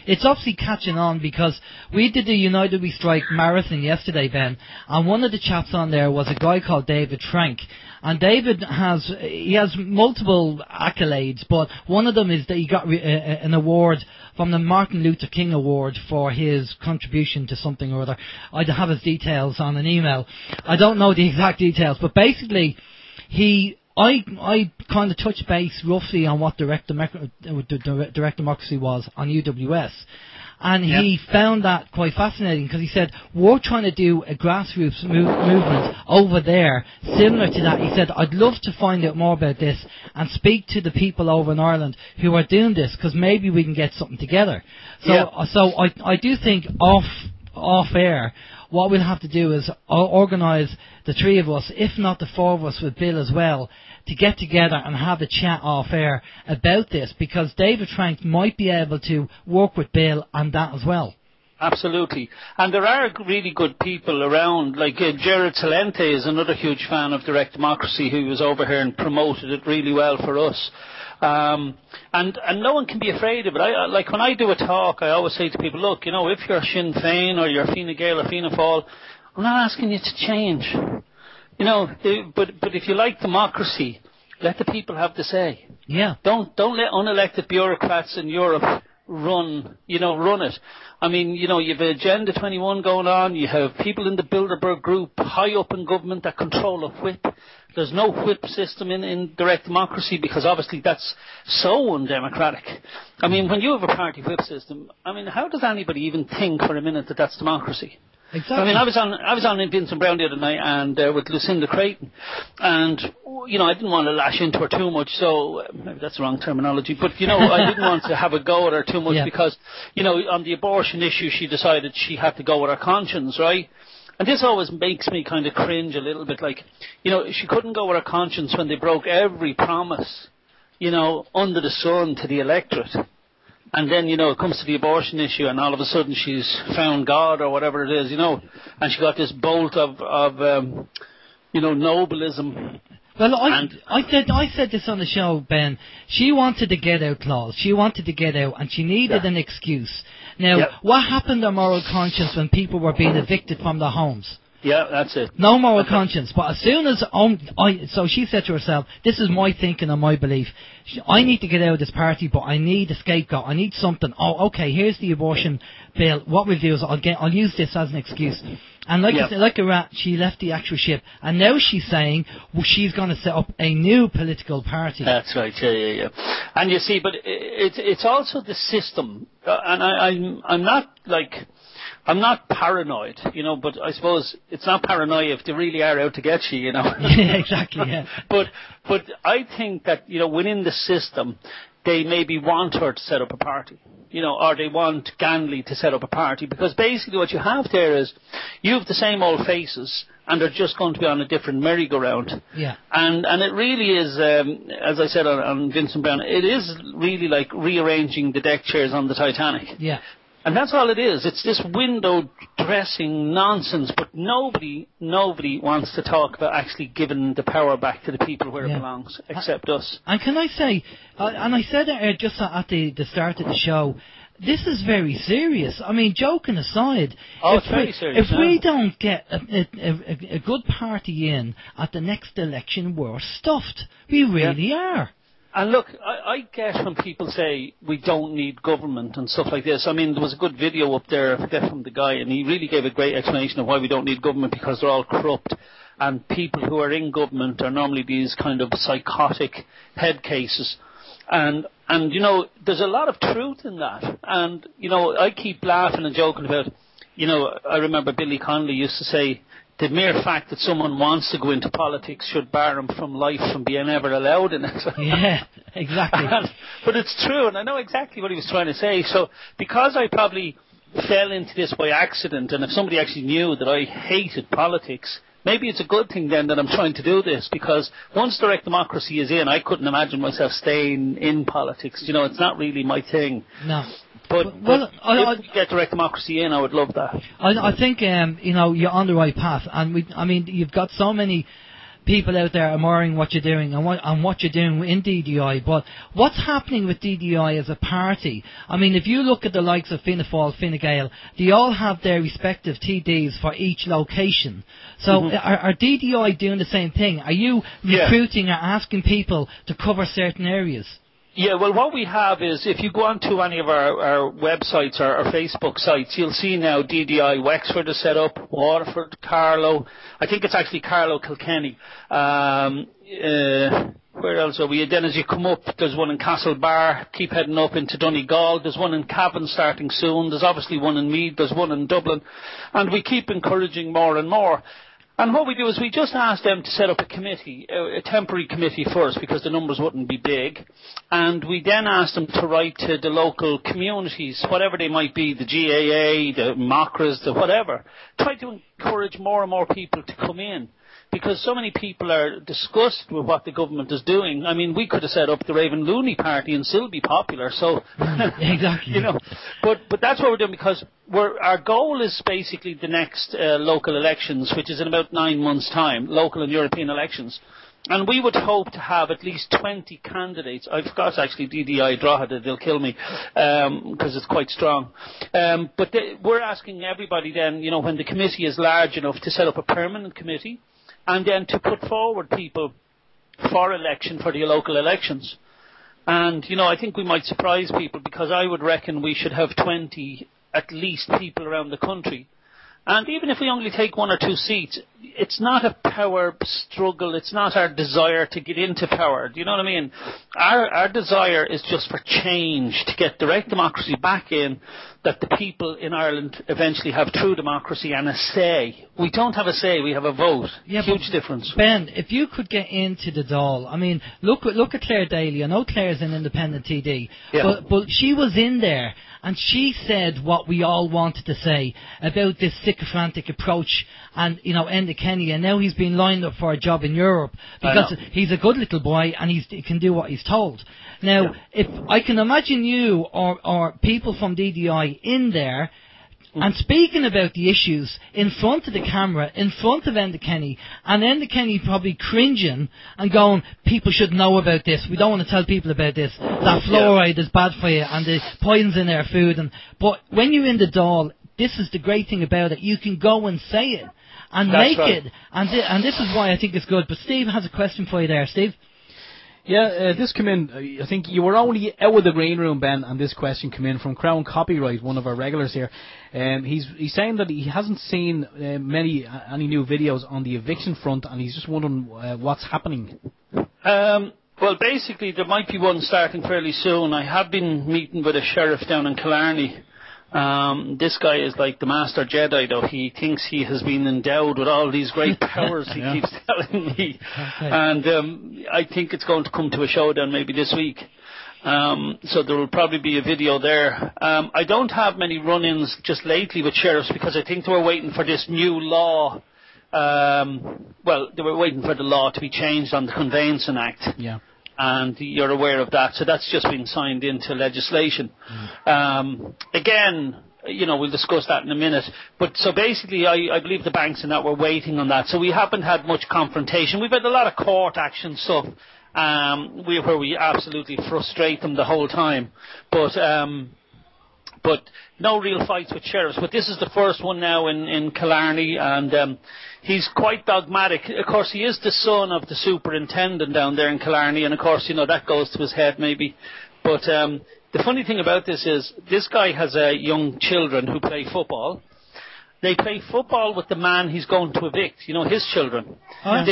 it's obviously catching on, because we did the United We Strike marathon yesterday, Ben, and one of the chaps on there was a guy called David Trank. And David has multiple accolades, but one of them is that he got an award from the Martin Luther King Award for his contribution to something or other. I have his details on an email. I don't know the exact details, but basically I kind of touched base roughly on what direct democracy was on UWS. And he found that quite fascinating, because he said, we're trying to do a grassroots movement over there, similar to that. He said, I'd love to find out more about this and speak to the people over in Ireland who are doing this, because maybe we can get something together. So I do think off air, what we'll have to do is organise the three of us, if not the four of us with Bill as well, to get together and have a chat off air about this, because David Trank might be able to work with Bill on that as well. Absolutely. And there are really good people around, like Gerard Celente is another huge fan of direct democracy, who was over here and promoted it really well for us. And no one can be afraid of it. Like when I do a talk, I always say to people, look, if you're Sinn Féin or you're Fine Gael or Fianna Fáil, I'm not asking you to change. But if you like democracy, let the people have the say. Yeah. Don't let unelected bureaucrats in Europe run it. I mean, you have Agenda 21 going on. You have people in the Bilderberg group high up in government that control a whip. There's no whip system in direct democracy, because obviously that's so undemocratic. I mean, when you have a party whip system, how does anybody even think for a minute that that's democracy? Exactly. I was on in Vincent Brown the other night, and with Lucinda Creighton, and I didn't want to lash into her too much, so maybe that's the wrong terminology, but I didn't want to have a go at her too much, because on the abortion issue she decided she had to go with her conscience, right? And this always makes me kind of cringe a little bit, like, she couldn't go with her conscience when they broke every promise, under the sun to the electorate. And then, it comes to the abortion issue, and all of a sudden she's found God or whatever it is, and she got this bolt of nobilism. Well, I said this on the show, Ben. She wanted the get-out clause. She wanted to get out, and she needed an excuse. Now, what happened to moral conscience when people were being evicted from their homes? Yeah, that's it. No moral conscience. But as soon as so she said to herself, this is my thinking and my belief. I need to get out of this party, but I need a scapegoat. I need something. Oh, okay, here's the abortion bill. What we'll do is I'll use this as an excuse. And like a rat, she left the actual ship. And now she's saying she's going to set up a new political party. That's right, yeah. And you see, but it's also the system. And I'm not paranoid, but I suppose it's not paranoia if they really are out to get you, Yeah, exactly, yeah. But I think that, within the system, they maybe want her to set up a party, or they want Ganley to set up a party, because basically what you have there is you have the same old faces, and they're just going to be on a different merry-go-round. Yeah. And it really is, as I said on Vincent Brown, it is really like rearranging the deck chairs on the Titanic. Yeah. And that's all it is. It's this window dressing nonsense, but nobody wants to talk about actually giving the power back to the people where it belongs, except us. And can I say, and I said it just at the start of the show, this is very serious. I mean, joking aside, it's very serious. If we don't get a good party in at the next election, we're stuffed. We really are. And look, I get when people say we don't need government and stuff like this. I mean, there was a good video up there from the guy, and he really gave a great explanation of why we don't need government, because they're all corrupt. And people who are in government are normally these kind of psychotic head cases. And you know, there's a lot of truth in that. And, you know, I keep laughing and joking about, you know, I remember Billy Connolly used to say, the mere fact that someone wants to go into politics should bar him from life from being ever allowed in it. Yeah, exactly. But it's true, and I know exactly what he was trying to say. So because I probably fell into this by accident, and if somebody actually knew that I hated politics, maybe it's a good thing then that I'm trying to do this, because once direct democracy is in, I couldn't imagine myself staying in politics. You know, it's not really my thing. No. But if we get direct democracy in, I would love that. I think you know, you're on the right path, and I mean, you've got so many people out there admiring what you're doing and what you're doing in DDI. But what's happening with DDI as a party? I mean, if you look at the likes of Fianna Fáil, Fine Gael, they all have their respective TDs for each location. So are DDI doing the same thing? Are you recruiting or asking people to cover certain areas? Yeah, well, what we have is, if you go onto any of our websites or our Facebook sites, you'll see now DDI Wexford is set up, Waterford, Carlow. I think it's actually Carlow, Kilkenny. Where else are we? Then as you come up, there's one in Castlebar. Keep heading up into Donegal. There's one in Cavan starting soon. There's obviously one in Meath. There's one in Dublin. And we keep encouraging more and more. And what we do is we just ask them to set up a committee, a temporary committee first, because the numbers wouldn't be big. And we then ask them to write to the local communities, whatever they might be, the GAA, the MACRAs, the whatever. Try to encourage more and more people to come in, because so many people are disgusted with what the government is doing. I mean, we could have set up the Raven Looney Party and still be popular. So, exactly. You know, but that's what we're doing, because our goal is basically the next local elections, which is in about 9 months' time, local and European elections. And we would hope to have at least 20 candidates. I forgot actually DDI Drogheda, they'll kill me, because it's quite strong. But we're asking everybody then, you know, when the committee is large enough, to set up a permanent committee, and then to put forward people for election for the local elections. And, you know, I think we might surprise people, because I would reckon we should have 20, at least, people around the country. And even if we only take 1 or 2 seats, it's not a power struggle. It's not our desire to get into power. Do you know what I mean? Our desire is just for change, to get direct democracy back in, that the people in Ireland eventually have true democracy and a say. We don't have a say, we have a vote. Yeah, huge difference. Ben, if you could get into the Dáil, I mean, look at Claire Daly. I know Claire's an independent TD, but she was in there, and she said what we all wanted to say about this sycophantic approach, and, you know, Enda Kenny, and now he's been lined up for a job in Europe because he's a good little boy and he can do what he's told. Now, if I can imagine you or people from DDI in there and speaking about the issues in front of the camera, in front of Enda Kenny, and Enda Kenny probably cringing and going, people should know about this, we don't want to tell people about this, that fluoride is bad for you and the poisons in their food. But when you're in the Dáil, this is the great thing about it, you can go and say it and make it, and this is why I think it's good. But Steve has a question for you there. Steve? Yeah, this came in, I think you were only out of the green room, Ben, and this question came in from Crown Copyright, one of our regulars here. He's saying that he hasn't seen any new videos on the eviction front, and he's just wondering what's happening. Well, basically, there might be one starting fairly soon. I have been meeting with a sheriff down in Killarney. This guy is like the master Jedi, though. He thinks he has been endowed with all these great powers, he keeps telling me. Okay. And I think it's going to come to a showdown maybe this week. So there will probably be a video there. I don't have many run-ins just lately with sheriffs, because I think they were waiting for this new law. Well, they were waiting for the law to be changed on the Conveyancing Act. Yeah. And you're aware of that, so that's just been signed into legislation. Again, you know, we'll discuss that in a minute. But so basically, I believe the banks and that were waiting on that. So we haven't had much confrontation. We've had a lot of court action stuff, where we absolutely frustrate them the whole time. But but no real fights with sheriffs. But this is the first one now in Killarney, and he's quite dogmatic. Of course, he is the son of the superintendent down there in Killarney, and of course, that goes to his head maybe. But the funny thing about this is this guy has young children who play football. They play football with the man he's going to evict, his children. Oh,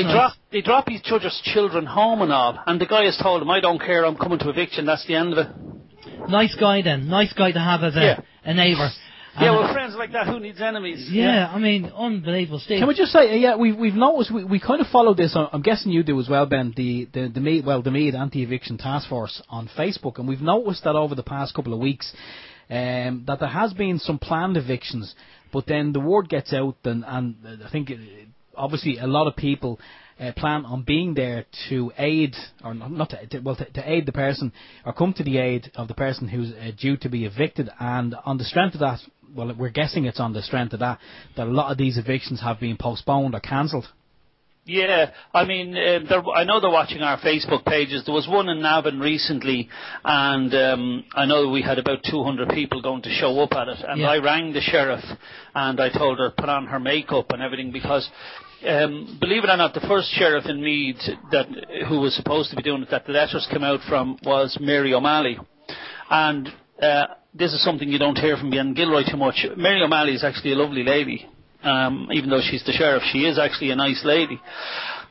they drop each other's children home and all, and the guy has told them, I don't care, I'm coming to eviction, that's the end of it. Nice guy then. Nice guy to have as a neighbour. Yeah, well, friends like that, who needs enemies? Yeah, I mean, unbelievable, Steve. Can we just say, we've noticed, we kind of followed this, I'm guessing you do as well, Ben, the Mead Anti-Eviction Task Force on Facebook, and we've noticed that over the past couple of weeks, that there has been some planned evictions, but then the word gets out, and I think obviously a lot of people plan on being there to aid, or to aid the person, or come to the aid of the person who's due to be evicted. And on the strength of that, well, we're guessing it's on the strength of that a lot of these evictions have been postponed or cancelled. Yeah, I mean, I know they're watching our Facebook pages. There was one in Navan recently, and I know we had about 200 people going to show up at it. And I rang the sheriff, and I told her to put on her makeup and everything, because believe it or not, the first sheriff in Meath who was supposed to be doing it, that the letters came out from, was Mary O'Malley. And this is something you don't hear from me in Gilroy too much. Mary O'Malley is actually a lovely lady. Even though she's the sheriff, she is actually a nice lady.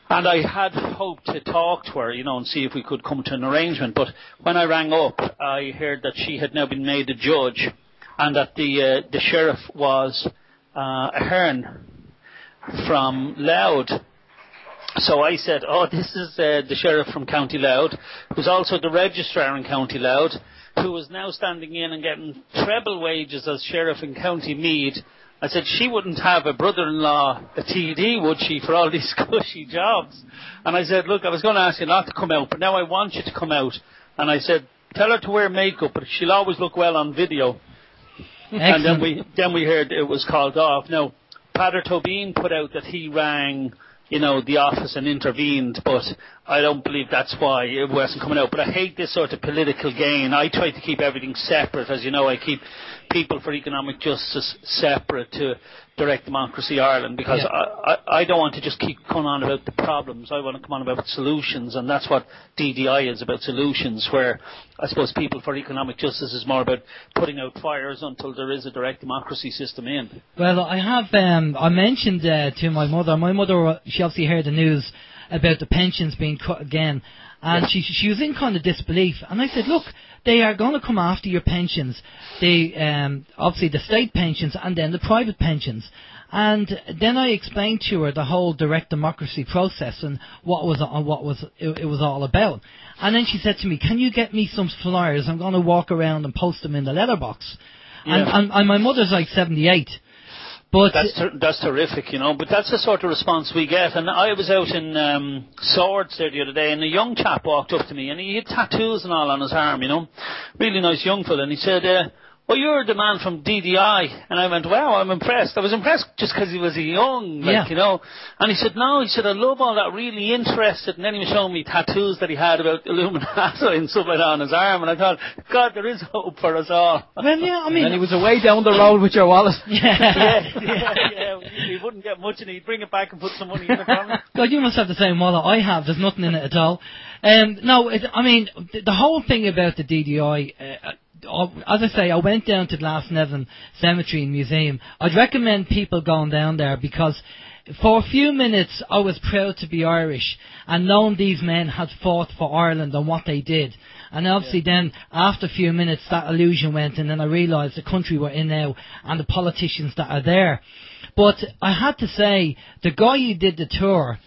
And I had hoped to talk to her, and see if we could come to an arrangement. But when I rang up, I heard that she had now been made a judge, and that the sheriff was a Hearn from Louth. So I said, this is the sheriff from County Louth, who's also the registrar in County Louth, who is now standing in and getting treble wages as sheriff in County Meath. I said, she wouldn't have a brother-in-law, a TD, would she, for all these cushy jobs? And I said, look, I was going to ask you not to come out, but now I want you to come out. And I said, tell her to wear makeup, but she'll always look well on video. Excellent. And then we heard it was called off. Now, Padder Tobin put out that he rang, the office and intervened, but I don't believe that's why it wasn't coming out. But I hate this sort of political gain. I try to keep everything separate. As you know, I keep People for Economic Justice separate to Direct Democracy Ireland, because I don't want to just keep coming on about the problems. I want to come on about solutions, and that's what DDI is about, solutions, where I suppose People for Economic Justice is more about putting out fires until there is a direct democracy system in. Well, I have, I mentioned to my mother, she obviously heard the news about the pensions being cut again, and she was in kind of disbelief, and I said, look, they are going to come after your pensions, obviously the state pensions and then the private pensions. And then I explained to her the whole direct democracy process and what it was all about. And then she said to me, can you get me some flyers? I'm going to walk around and post them in the letterbox. Yeah. And my mother's like 78. But that's terrific, but that's the sort of response we get. And I was out in Swords there the other day, and a young chap walked up to me, and he had tattoos and all on his arm, really nice young fella, and he said, well, you're the man from DDI. And I went, wow, I'm impressed. I was impressed just because he was young, And he said, no, I love all that, really interested. And then he was showing me tattoos that he had about Illuminati and stuff like that on his arm. And I thought, God, there is hope for us all. Well, yeah, I mean... And he was away down the road with your wallet. Yeah. He wouldn't get much, and he'd bring it back and put some money in it for me. God, you must have the same wallet I have. There's nothing in it at all. The whole thing about the DDI... as I say, I went down to Glasnevin Cemetery and Museum. I'd recommend people going down there, because for a few minutes I was proud to be Irish, and knowing these men had fought for Ireland and what they did. And obviously then, after a few minutes, that illusion went, and then I realised the country we're in now and the politicians that are there. But I had to say, the guy who did the tour,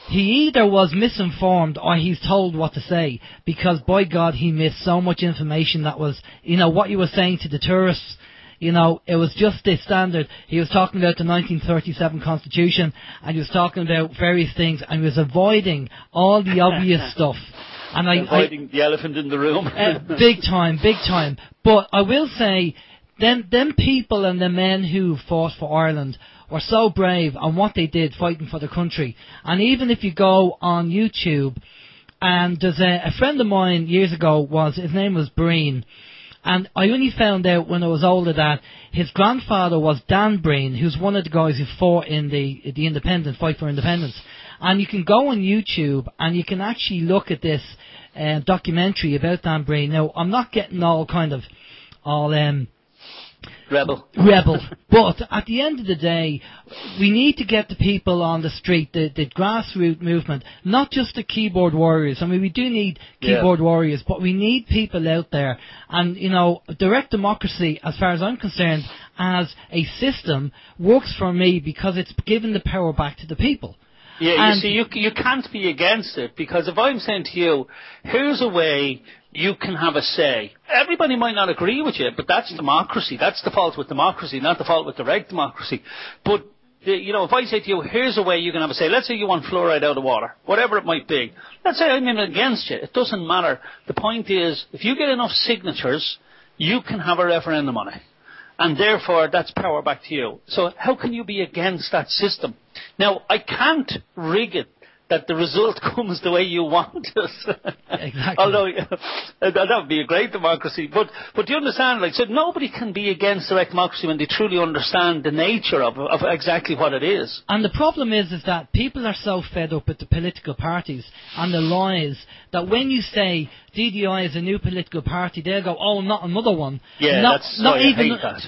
he either was misinformed or he's told what to say, because by God he missed so much information that was, what you were saying to the tourists, it was just the standard. He was talking about the 1937 Constitution, and he was talking about various things, and he was avoiding all the obvious stuff. And avoiding the elephant in the room. Big time. But I will say, them people and the men who fought for Ireland were so brave on what they did fighting for the country. And even if you go on YouTube, and there's a friend of mine years ago, his name was Barrie, And I only found out when I was older that his grandfather was Dan Breen, who's one of the guys who fought in the independent fight for independence. And you can go on YouTube and you can actually look at this documentary about Dan Breen. Now, I'm not getting all Rebel. But at the end of the day, we need to get the people on the street, the grassroots movement, not just the keyboard warriors. I mean, we do need keyboard warriors, but we need people out there. And, direct democracy, as far as I'm concerned, as a system, works for me because it's given the power back to the people. Yeah, you see, you can't be against it, because if I'm saying to you, here's a way you can have a say. Everybody might not agree with you, but that's democracy. That's the fault with democracy, not the fault with direct democracy. But, if I say to you, here's a way you can have a say. Let's say you want fluoride out of water, whatever it might be. Let's say I'm against you. It doesn't matter. The point is, if you get enough signatures, you can have a referendum on it. And therefore, that's power back to you. So how can you be against that system? Now, I can't rig it that the result comes the way you want it. Exactly. Although that would be a great democracy. But do you understand? So nobody can be against direct democracy when they truly understand the nature of exactly what it is. And the problem is that people are so fed up with the political parties and the lies that when you say DDI is a new political party, they'll go, oh, not another one. Yeah,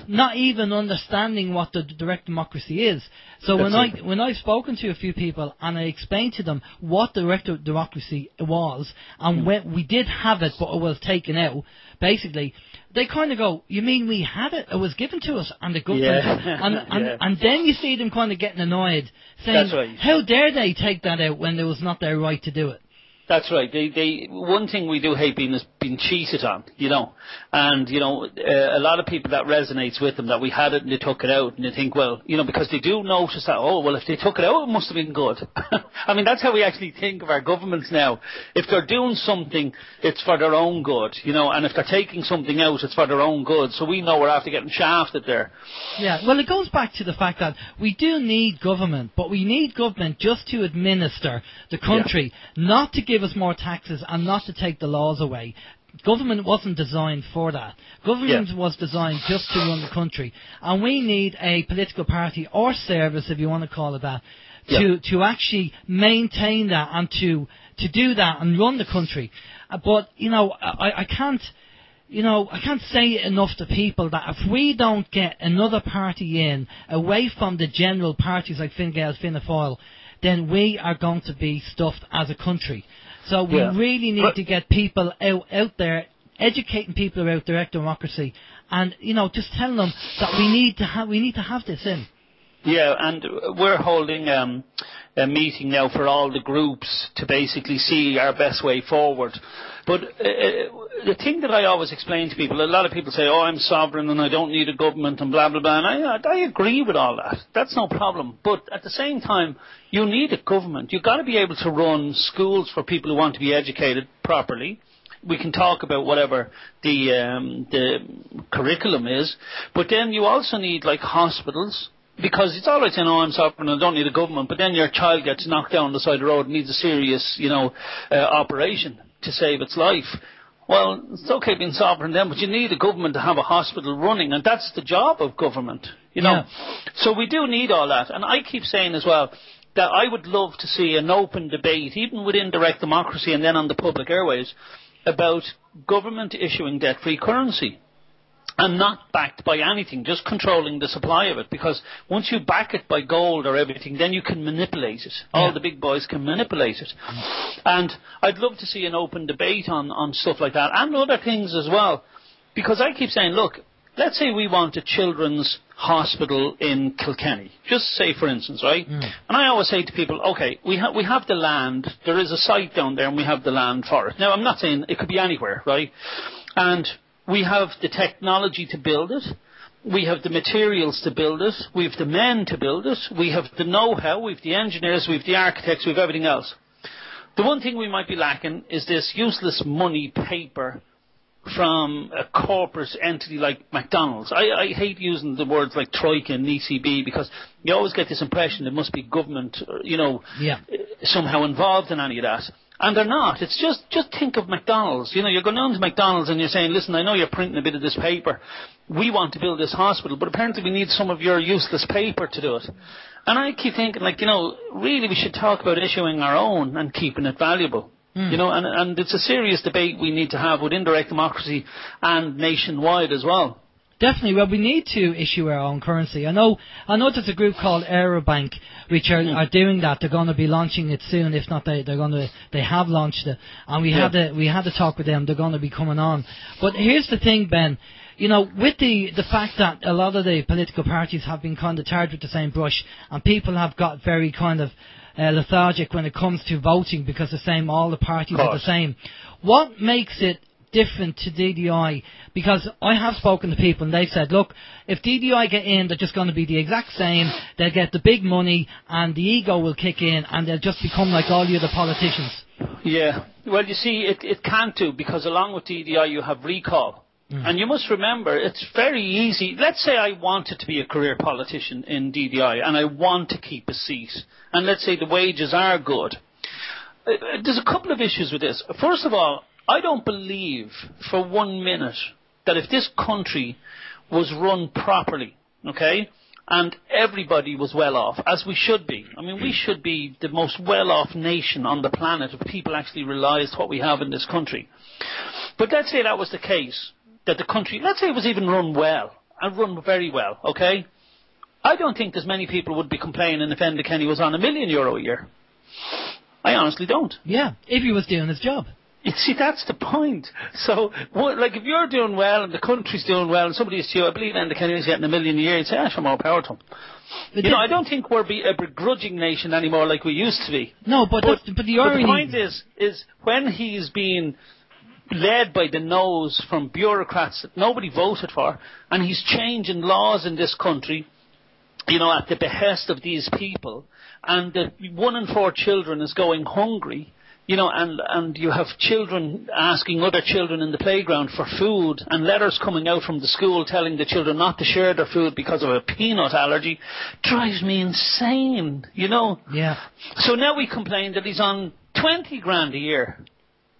Not even understanding what the direct democracy is. So when I've spoken to a few people and I explained to them what direct democracy was and when we did have it but it was taken out, basically, they kind of go, you mean we had it? It was given to us and the government. And then you see them kind of getting annoyed, saying, how dare they take that out when it was not their right to do it? That's right. One thing we do hate being cheated on, and a lot of people that resonates with them that we had it and they took it out, and they think, well, because they do notice that, oh, well, if they took it out, it must have been good. I mean, that's how we actually think of our governments now. If they're doing something, it's for their own good, and if they're taking something out, it's for their own good. So we know we're after getting shafted there. Yeah, well, it goes back to the fact that we do need government, but we need government just to administer the country, not to give us more taxes and not to take the laws away. Government wasn't designed for that. Government was designed just to run the country. And we need a political party or service, if you want to call it that, to actually maintain that and to do that and run the country. But, I can't say enough to people that if we don't get another party in, away from the general parties like Fine Gael, Fianna Fáil, then we are going to be stuffed as a country. So we really need to get people out there, educating people about direct democracy, and just telling them that we need to have this in. Yeah, and we're holding a meeting now for all the groups to basically see our best way forward. But the thing that I always explain to people, a lot of people say, oh, I'm sovereign and I don't need a government and blah, blah, blah. And I agree with all that. That's no problem. But at the same time, you need a government. You've got to be able to run schools for people who want to be educated properly. We can talk about whatever the curriculum is. But then you also need, hospitals. Because it's all right saying, oh, I'm sovereign and I don't need a government, but then your child gets knocked down the side of the road and needs a serious, operation to save its life. Well, it's okay being sovereign then, but you need a government to have a hospital running, and that's the job of government, So we do need all that. And I keep saying as well that I would love to see an open debate, even within direct democracy and then on the public airways, about government issuing debt-free currency. And not backed by anything, just controlling the supply of it. Because once you back it by gold or everything, then you can manipulate it. All the big boys can manipulate it. And I'd love to see an open debate on stuff like that, and other things as well. Because I keep saying, look, let's say we want a children's hospital in Kilkenny. Just say, for instance, right? And I always say to people, okay, we have the land. There is a site down there, and we have the land for it. Now, I'm not saying it could be anywhere, right? And we have the technology to build it. We have the materials to build it. We have the men to build it. We have the know-how. We have the engineers. We have the architects. We have everything else. The one thing we might be lacking is this useless money paper from a corporate entity like McDonald's. I hate using the words like Troika and ECB because you always get this impression there must be government, somehow involved in any of that. And they're not. It's just think of McDonald's. You know, you're going down to McDonald's and you're saying, listen, I know you're printing a bit of this paper. We want to build this hospital, but apparently we need some of your useless paper to do it. And I keep thinking, like, you know, really we should talk about issuing our own and keeping it valuable. You know, and it's a serious debate we need to have within direct democracy and nationwide as well. Definitely. Well, we need to issue our own currency. I know there's a group called Aerobank which are doing that. They're going to be launching it soon. If not, they have launched it, and we had to talk with them. They're going to be coming on. But here's the thing, Ben. You know, with the fact that a lot of the political parties have been kind of tarred with the same brush, and people have got very kind of lethargic when it comes to voting because the same, all the parties are the same. What makes it different to DDI? Because I have spoken to people and they've said, look, if DDI get in, they're just going to be the exact same. They'll get the big money and the ego will kick in and they'll just become like all the other politicians. Yeah. Well, you see, it can't do, because along with DDI you have recall. And you must remember, it's very easy. Let's say I wanted to be a career politician in DDI and I want to keep a seat. And let's say the wages are good. There's a couple of issues with this. First of all, I don't believe for 1 minute that if this country was run properly, okay, and everybody was well off, as we should be. I mean, we should be the most well-off nation on the planet if people actually realised what we have in this country. But let's say that was the case, that the country, let's say it was even run well, and run very well, okay? I don't think there's many people would be complaining if Enda Kenny was on €1 million a year. I honestly don't. Yeah, if he was doing his job. You see, that's the point. So, like, if you're doing well and the country's doing well and somebody is to you, I believe Enda Kenny is getting $1 million a year, you'd say, sure, more power to him. You know, I don't think we're a begrudging nation anymore like we used to be. No, but the irony... But the point is when he's being led by the nose from bureaucrats that nobody voted for, and he's changing laws in this country, you know, at the behest of these people, and 1 in 4 children is going hungry, you know, and you have children asking other children in the playground for food, and letters coming out from the school telling the children not to share their food because of a peanut allergy, drives me insane, you know. Yeah. So now we complain that he's on 20 grand a year,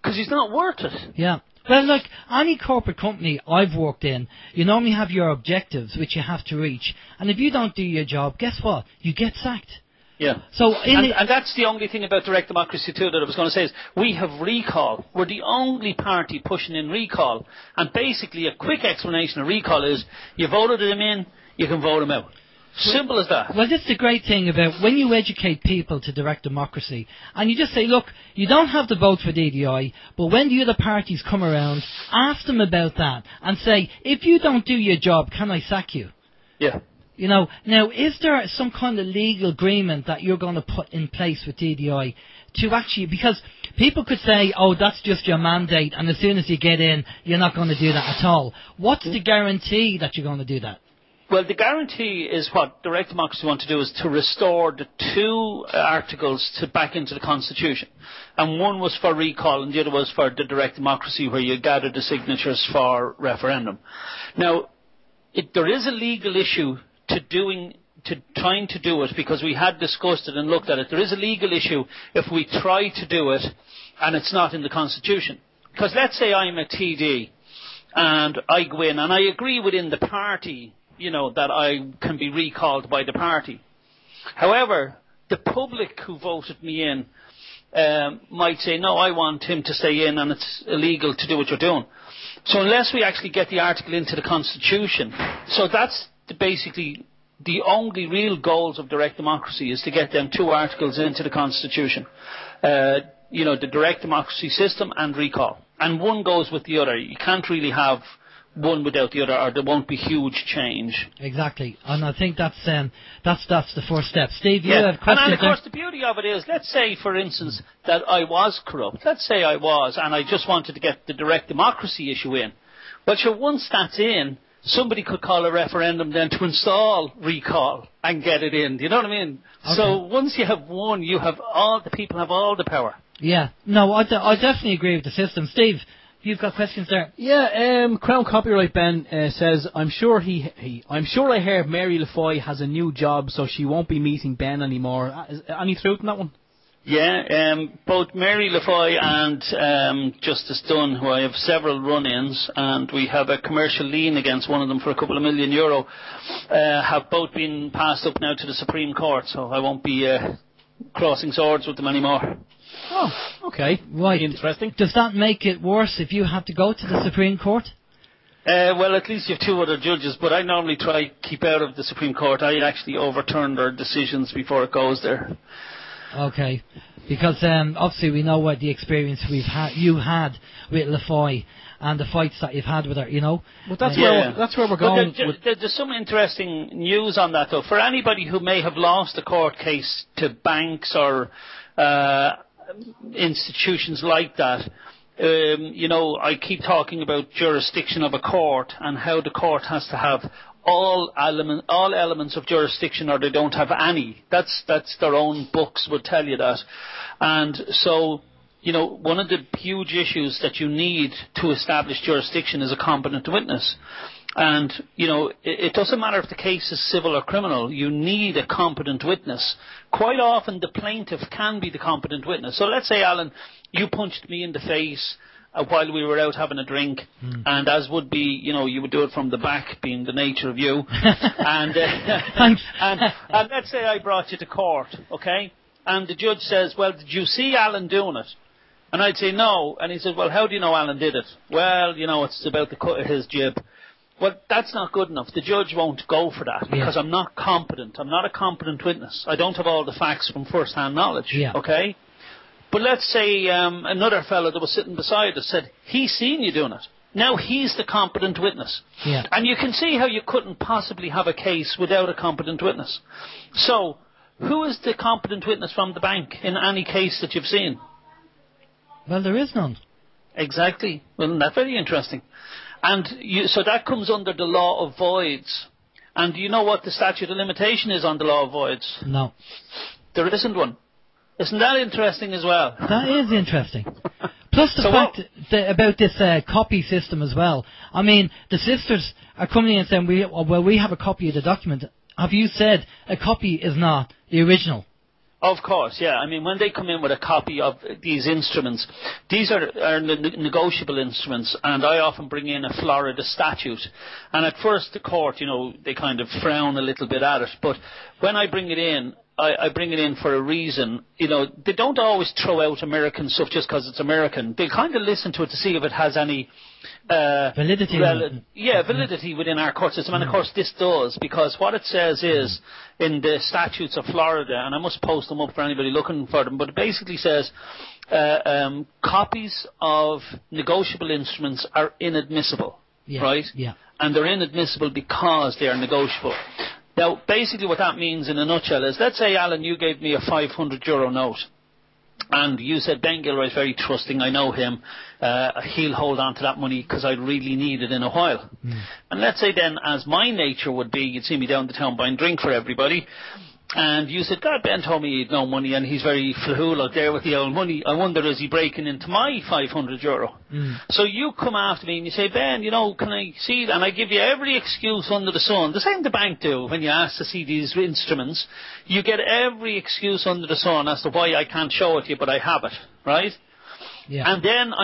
because he's not worth it. Yeah. Well, look, any corporate company I've worked in, you normally have your objectives, which you have to reach. And if you don't do your job, guess what? You get sacked. Yeah. So and that's the only thing about direct democracy too that I was going to say is we have recall. We're the only party pushing in recall. And basically a quick explanation of recall is you voted him in, you can vote him out. Simple as that. Well, this is the great thing about when you educate people to direct democracy, and you just say, look, you don't have to vote for DDI, but when the other parties come around, ask them about that, and say, if you don't do your job, can I sack you? Yeah. You know, now, is there some kind of legal agreement that you're going to put in place with DDI to actually, because people could say, oh, that's just your mandate, and as soon as you get in, you're not going to do that at all. What's the guarantee that you're going to do that? Well, the guarantee is what direct democracy want to do is to restore the 2 articles back into the Constitution. And one was for recall and the other was for the direct democracy where you gather the signatures for referendum. Now, there is a legal issue to trying to do it, because we had discussed it and looked at it. There is a legal issue if we try to do it and it's not in the Constitution. Because let's say I'm a TD and I go in and I agree within the party, you know, that I can be recalled by the party. However, the public who voted me in might say, no, I want him to stay in and it's illegal to do what you're doing. So unless we actually get the article into the Constitution, so that's basically the only real goals of direct democracy is to get them 2 articles into the Constitution. You know, the direct democracy system and recall. And one goes with the other. You can't really have one without the other, or there won't be huge change. Exactly, and I think that's the first step. Steve, you have questions? And of course, the beauty of it is, let's say, for instance, that I was corrupt. Let's say I was, and I just wanted to get the direct democracy issue in. Well, sure, once that's in, somebody could call a referendum then to install recall and get it in. Do you know what I mean? Okay. So once you have one, you have the people have all the power. Yeah, no, I definitely agree with the system. Steve, you've got questions there? Yeah, Crown Copyright Ben says, I'm sure I heard Mary Lafoy has a new job, so she won't be meeting Ben anymore. Any truth in that one? Yeah, both Mary Lafoy and Justice Dunn, who I have several run-ins, and we have a commercial lien against one of them for €2 million, have both been passed up now to the Supreme Court, so I won't be crossing swords with them anymore. Oh, okay. Right. Interesting. Does that make it worse if you have to go to the Supreme Court? Well, at least you have 2 other judges, but I normally try to keep out of the Supreme Court. I actually overturn their decisions before it goes there. Okay, because obviously we know what the experience you had with Lafoy and the fights that you've had with her, you know. But that's where we're going. There's some interesting news on that, though. For anybody who may have lost a court case to banks or institutions like that, you know, I keep talking about jurisdiction of a court and how the court has to have all elements of jurisdiction, or they don't have any. That's their own books would tell you that. And so, you know, one of the huge issues that you need to establish jurisdiction is a competent witness. And, you know, it doesn't matter if the case is civil or criminal, you need a competent witness. Quite often the plaintiff can be the competent witness. So let's say, Alan, you punched me in the face while we were out having a drink, and as would be, you know, you would do it from the back, being the nature of you. and let's say I brought you to court, okay? And the judge says, well, did you see Alan doing it? And I'd say no. And he says, well, how do you know Alan did it? Well, you know, it's about the cut of his jib. Well, that's not good enough. The judge won't go for that because I'm not competent. I'm not a competent witness. I don't have all the facts from first-hand knowledge, okay? But let's say another fellow that was sitting beside us said, he's seen you doing it. Now he's the competent witness. Yeah. And you can see how you couldn't possibly have a case without a competent witness. So, who is the competent witness from the bank in any case that you've seen? Well, there is none. Exactly. Well, isn't that very interesting? And so that comes under the law of voids. And do you know what the statute of limitation is on the law of voids? No. There isn't one. Isn't that interesting as well? That is interesting. Plus the fact about this copy system as well. I mean, the sisters are coming in and saying, we have a copy of the document. Have you said a copy is not the original? Of course, yeah. I mean, when they come in with a copy of these instruments, these are negotiable instruments, and I often bring in a Florida statute. And at first the court, you know, they kind of frown a little bit at it. But when I bring it in, I bring it in for a reason. You know, they don't always throw out American stuff just because it's American. They kind of listen to it to see if it has any validity. Validity within our court system. And of course this does, because what it says is in the statutes of Florida, and I must post them up for anybody looking for them, but it basically says copies of negotiable instruments are inadmissible, right? Yeah. And they're inadmissible because they are negotiable. Now, basically what that means in a nutshell is, let's say, Alan, you gave me a €500 note, and you said, Ben Gilroy is very trusting, I know him, he'll hold on to that money because I really need it in a while. And let's say then, as my nature would be, you'd see me down the town buying drink for everybody, and you said, God, Ben told me he'd no money and he's very flahool out there with the old money. I wonder, is he breaking into my €500? So you come after me and you say, Ben, you know, can I see it? And I give you every excuse under the sun. The same the bank do when you ask to see these instruments. You get every excuse under the sun as to why I can't show it to you, but I have it, right? Yeah. And then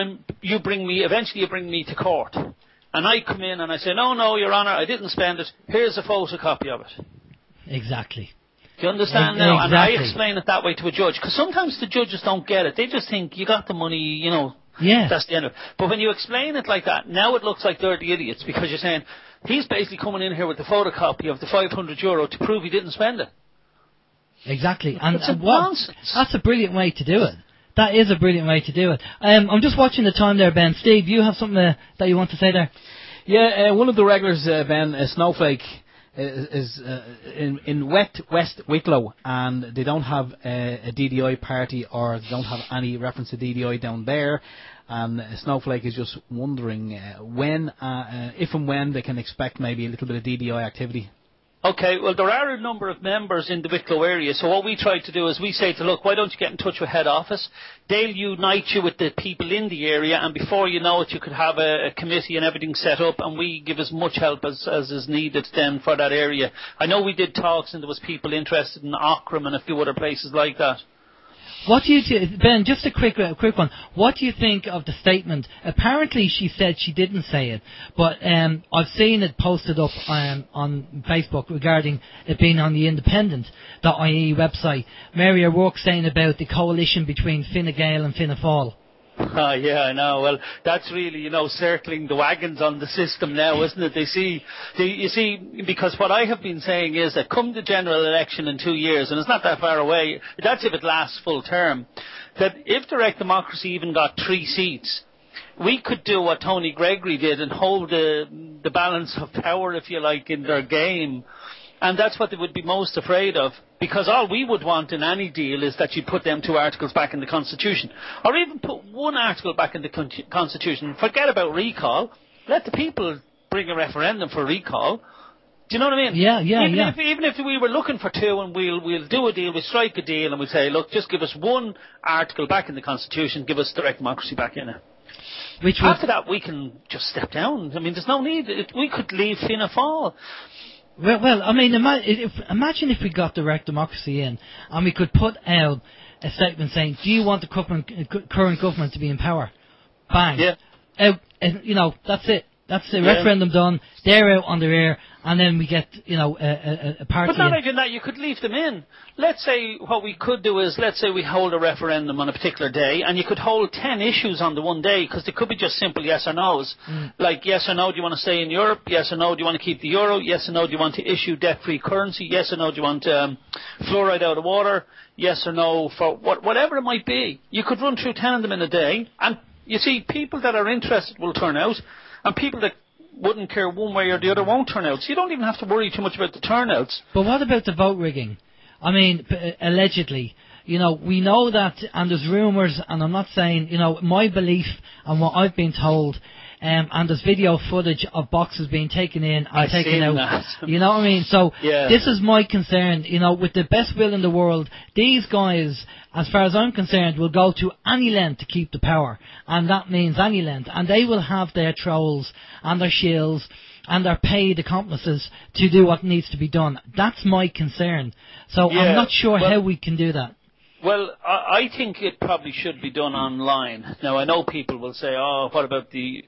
eventually you bring me to court. And I come in and I say, no, Your Honour, I didn't spend it. Here's a photocopy of it. Exactly. Do you understand now? Exactly. And I explain it that way to a judge, because sometimes the judges don't get it. They just think, you got the money, you know, that's the end of it. But when you explain it like that, now it looks like they're the idiots, because you're saying, he's basically coming in here with the photocopy of the €500 to prove he didn't spend it. Exactly. And that's a brilliant way to do it. That is a brilliant way to do it. I'm just watching the time there, Ben. Steve, you have something that you want to say there? Yeah, one of the regulars, Ben, Snowflake, is in West Wicklow, and they don't have a DDI party, or they don't have any reference to DDI down there, and Snowflake is just wondering if and when they can expect maybe a little bit of DDI activity. Okay, well, there are a number of members in the Wicklow area, so what we try to do is we say to, look, why don't you get in touch with head office? They'll unite you with the people in the area, and before you know it, you could have a committee and everything set up, and we give as much help as is needed then for that area. I know we did talks, and there was people interested in Ockram and a few other places like that. What do you do, Ben? Just a quick one. What do you think of the statement? Apparently, she said she didn't say it, but I've seen it posted up on Facebook regarding it being on the independent.ie website. Mary O'Rourke saying about the coalition between Fine Gael and Fianna Fáil. Oh, yeah, I know. Well, that's really, circling the wagons on the system now, isn't it? You see, because what I have been saying is that come the general election in 2 years, and it's not that far away, that's if it lasts full term, that if direct democracy even got 3 seats, we could do what Tony Gregory did and hold the balance of power, if you like, in their game. And that's what they would be most afraid of, because all we would want in any deal is that you put them 2 articles back in the Constitution, or even put 1 article back in the Constitution. Forget about recall. Let the people bring a referendum for recall. Do you know what I mean? Yeah. Even if we were looking for 2 and we'll do a deal, we strike a deal and we say, look, just give us 1 article back in the Constitution, give us direct democracy back in it. After that, we can just step down. I mean, there's no need. We could leave Fianna Fáil. Well, I mean, imagine if we got direct democracy in and we could put out a statement saying, do you want the current government to be in power? Bang. Yeah. That's it. That's the referendum done. They're out on their air, and then we get, a party. But not even that, you could leave them in. Let's say what we could do is, let's say we hold a referendum on a particular day, and you could hold 10 issues on the one day, because they could be just simple yes or no's. Like, yes or no, do you want to stay in Europe? Yes or no, do you want to keep the euro? Yes or no, do you want to issue debt-free currency? Yes or no, do you want fluoride out of water? Yes or no, for whatever it might be. You could run through 10 of them in a day, and you see, people that are interested will turn out, and people that wouldn't care one way or the other won't turn out. So you don't even have to worry too much about the turnouts. But what about the vote rigging? I mean, allegedly, we know that, and there's rumours, and I'm not saying, my belief and what I've been told, and there's video footage of boxes being taken in and taken out. That. You know what I mean? So yeah. This is my concern. With the best will in the world, these guys, as far as I'm concerned, will go to any length to keep the power, and that means any length. And they will have their trolls and their shills and their paid accomplices to do what needs to be done. That's my concern. So yeah, I'm not sure how we can do that. Well, I think it probably should be done online. Now, I know people will say, oh, what about the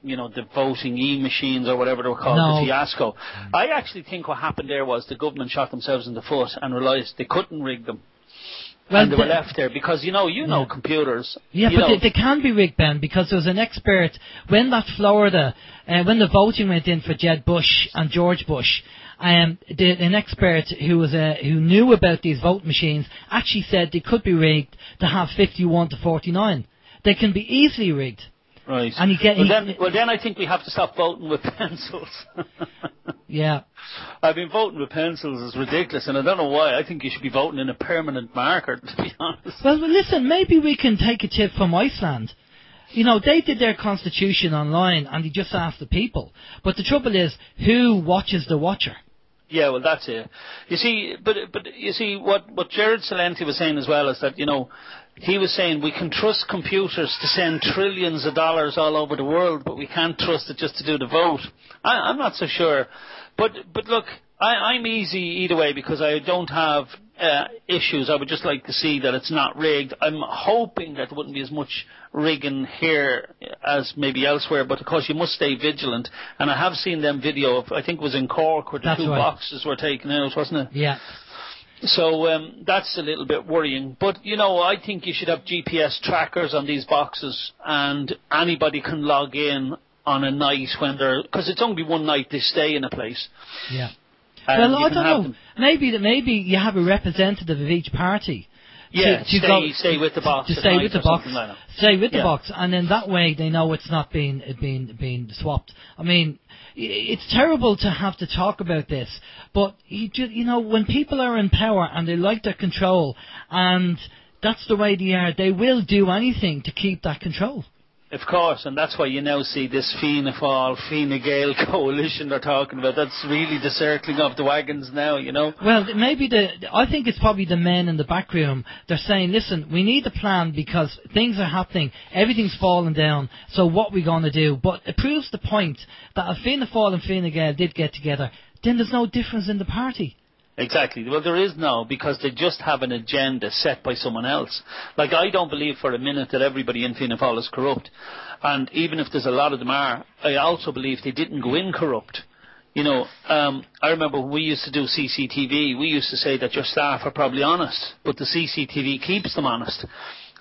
voting e-machines or whatever they're called, the fiasco. I actually think what happened there was the government shot themselves in the foot and realised they couldn't rig them. Well, and they were left there because, know computers. Yeah, but they can be rigged, Ben, because there was an expert, when that Florida, when the voting went in for Jeb Bush and George Bush, an expert who knew about these vote machines actually said they could be rigged to have 51 to 49. They can be easily rigged. Right. And you get then I think we have to stop voting with pencils. Yeah. I've been voting with pencils. It's ridiculous, and I don't know why. I think you should be voting in a permanent marker, to be honest. Well, listen, maybe we can take a tip from Iceland. They did their constitution online, and they just asked the people. But the trouble is, who watches the watcher? Yeah, well, that's it. You see, but you see, what Jared Salenti was saying as well is that, he was saying we can trust computers to send trillions of dollars all over the world, but we can't trust it just to do the vote. I'm not so sure. But look, I'm easy either way because I don't have issues. I would just like to see that it's not rigged. I'm hoping that there wouldn't be as much rigging here as maybe elsewhere, but of course you must stay vigilant. And I have seen them video of, I think it was in Cork where the two boxes were taken out, wasn't it? Yeah. So that's a little bit worrying. But, I think you should have GPS trackers on these boxes, and anybody can log in on a night when they're... Because it's only one night they stay in a place. Yeah. Well, I don't know. Maybe you have a representative of each party. Yeah, stay with the box. To stay with the box. Like stay with the box, and then that way they know it's not being swapped. I mean, it's terrible to have to talk about this, but when people are in power and they like their control, and that's the way they are, they will do anything to keep that control. Of course, and that's why you now see this Fianna Fáil, Fine Gael coalition they're talking about. That's really the circling of the wagons now, Well, maybe I think it's probably the men in the back room. They're saying, listen, we need a plan because things are happening, everything's falling down, so what are we going to do? But it proves the point that if Fianna Fáil and Fine Gael did get together, then there's no difference in the party. Exactly. Well, there is now, because they just have an agenda set by someone else. Like, I don't believe for a minute that everybody in Fianna Fáil is corrupt. And even if there's a lot of them are, I also believe they didn't go in corrupt. You know, I remember when we used to do CCTV, we used to say that your staff are probably honest, but the CCTV keeps them honest.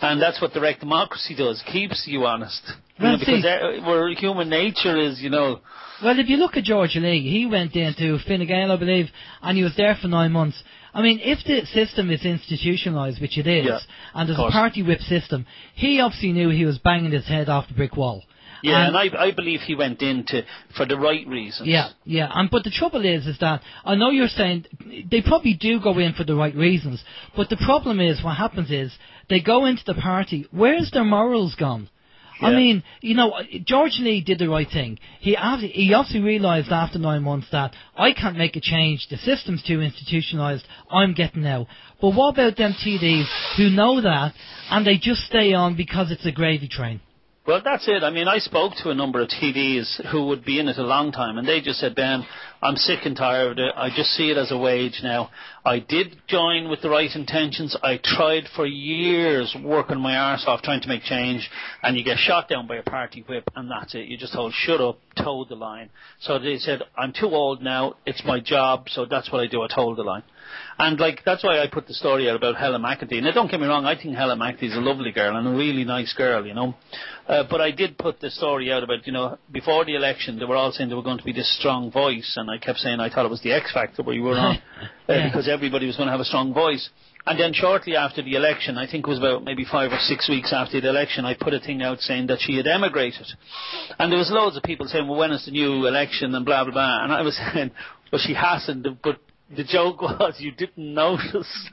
And that's what direct democracy does, keeps you honest. You know, because where human nature is, you know. Well, if you look at George Lee, he went into Fine Gael, I believe, and he was there for 9 months. I mean, if the system is institutionalised, which it is, and there's a party whip system, he obviously knew he was banging his head off the brick wall. Yeah, and I believe he went into for the right reasons. Yeah, but the trouble is that I know you're saying they probably do go in for the right reasons, but the problem is what happens is they go into the party. Where's their morals gone? Yeah. I mean, you know, George Lee did the right thing. He obviously realised after 9 months that I can't make a change. The system's too institutionalised. I'm getting out. But what about them TDs who know that and they just stay on because it's a gravy train? Well, that's it. I mean, I spoke to a number of TDs who would be in it a long time, and they just said, Ben, I'm sick and tired of it. I just see it as a wage now. I did join with the right intentions. I tried for years working my arse off trying to make change, and you get shot down by a party whip, and that's it. You just told, shut up, toe the line. So they said, I'm too old now. It's my job, so that's what I do. I toe the line. And, like, that's why I put the story out about Helen McEntee. Now, don't get me wrong, I think Helen McEntee is a lovely girl and a really nice girl, you know. But I did put the story out about, you know, before the election, they were all saying they were going to be this strong voice, and I kept saying I thought it was the X Factor where you were on, because everybody was going to have a strong voice. And then shortly after the election, I think it was about maybe 5 or 6 weeks after the election, I put a thing out saying that she had emigrated. And there was loads of people saying, well, when is the new election, and blah, blah, blah. And I was saying, well, she hasn't, but the joke was you didn't notice.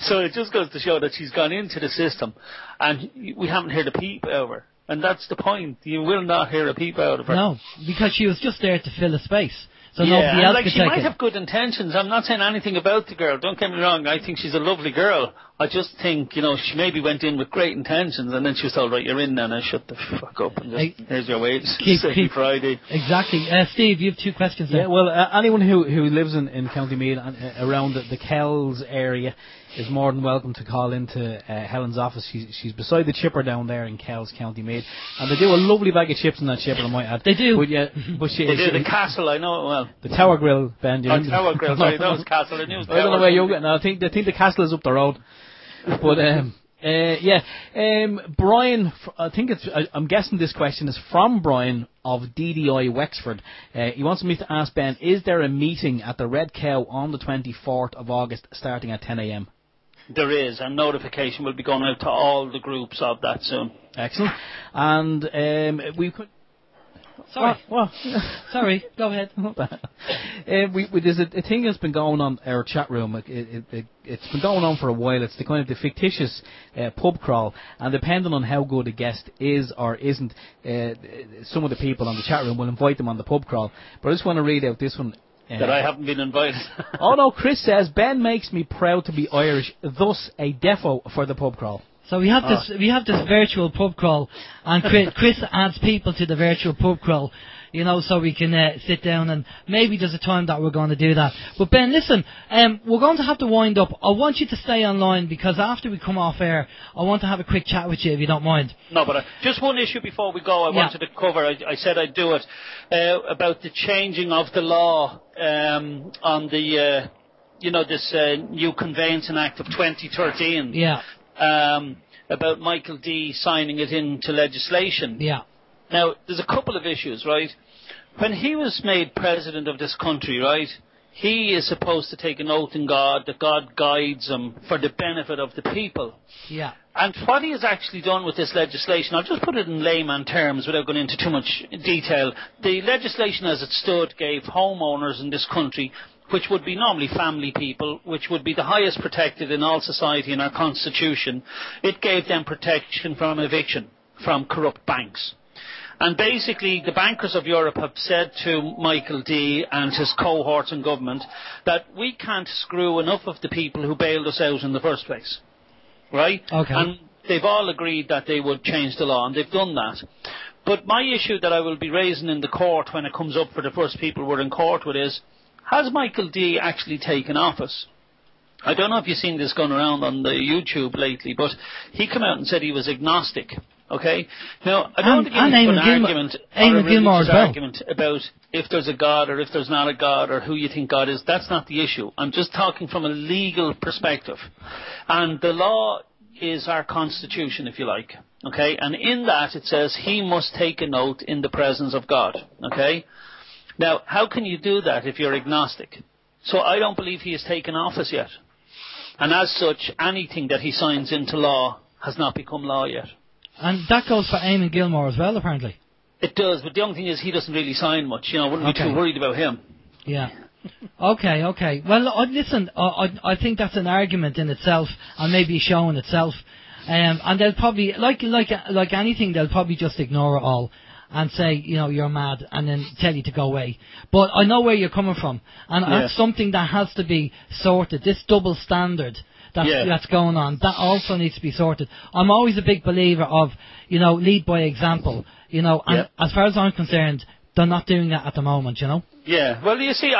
So it just goes to show that she's gone into the system, and we haven't heard a peep out of her. And that's the point. You will not hear a peep out of her. No, because she was just there to fill a space. So nobody else could she take might it. have good intentions. I'm not saying anything about the girl. Don't get me wrong. I think she's a lovely girl. I just think, you know, she maybe went in with great intentions, and then she was told, right, you're in now, now shut the fuck up, and just, here's your wage. Keep Friday. Exactly. Steve, you have 2 questions there. Yeah, well, anyone who lives in County Meath and around the Kells area is more than welcome to call into Helen's office. She's beside the chipper down there in Kells, County Meath, and they do a lovely bag of chips in that chipper, I might add. They do. But, they do. The Castle, I know it well. The Tower Grill, Ben. Tower Grill, sorry, that was Castle. I knew it was I don't know where you're getting. I think the Castle is up the road. But Brian, I think I'm guessing this question is from Brian of DDI Wexford. He wants me to ask Ben, is there a meeting at the Red Cow on the 24th of August starting at 10 a.m? There is, and notification will be going out to all the groups of that soon. Excellent. And we could... Sorry. What? Sorry, go ahead. There's a thing that's been going on our chat room. It's been going on for a while. It's the kind of the fictitious pub crawl, and depending on how good a guest is or isn't, some of the people on the chat room will invite them on the pub crawl. But I just want to read out this one. That I haven't been invited. Oh no, Chris says, Ben makes me proud to be Irish, thus a defo for the pub crawl. So we have this virtual pub crawl, and Chris adds people to the virtual pub crawl, you know, so we can sit down, and maybe there's a time that we're going to do that. But Ben, listen, we're going to have to wind up. I want you to stay online, because after we come off air, I want to have a quick chat with you, if you don't mind. No, but just one issue before we go I wanted to cover. I said I'd do it, about the changing of the law on the, this new Conveyancing Act of 2013. Yeah. About Michael D signing it into legislation. Yeah. Now, there's a couple of issues, right? When he was made president of this country, right, he is supposed to take an oath in God that God guides him for the benefit of the people. Yeah. And what he has actually done with this legislation, I'll just put it in layman terms without going into too much detail. The legislation as it stood gave homeowners in this country, which would be normally family people, which would be the highest protected in all society in our constitution, it gave them protection from eviction, from corrupt banks. And basically, the bankers of Europe have said to Michael D and his cohorts in government that we can't screw enough of the people who bailed us out in the first place. Right? Okay. And they've all agreed that they would change the law, and they've done that. But my issue that I will be raising in the court when it comes up for the first people we're in court with is, has Michael D actually taken office? I don't know if you've seen this going around on the YouTube lately, but he came out and said he was agnostic. Okay? Now, I don't want to get into an argument or a religious argument about if there's a God or if there's not a God or who you think God is. That's not the issue. I'm just talking from a legal perspective. And the law is our constitution, if you like. Okay? And in that it says he must take an oath in the presence of God. Okay? Now, how can you do that if you're agnostic? So I don't believe he has taken office yet. And as such, anything that he signs into law has not become law yet. And that goes for Eamon Gilmore as well, apparently. It does, but the only thing is he doesn't really sign much. You know, I wouldn't be too worried about him. Yeah. Okay. Well, listen, I think that's an argument in itself, and maybe a show in itself. And they'll probably, like anything, they'll probably just ignore it all and say, you know, you're mad, and then tell you to go away. But I know where you're coming from, and that's something that has to be sorted. This double standard that's going on, that also needs to be sorted. I'm always a big believer of, you know, lead by example, you know, and as far as I'm concerned, they're not doing that at the moment, you know. Yeah, well, you see,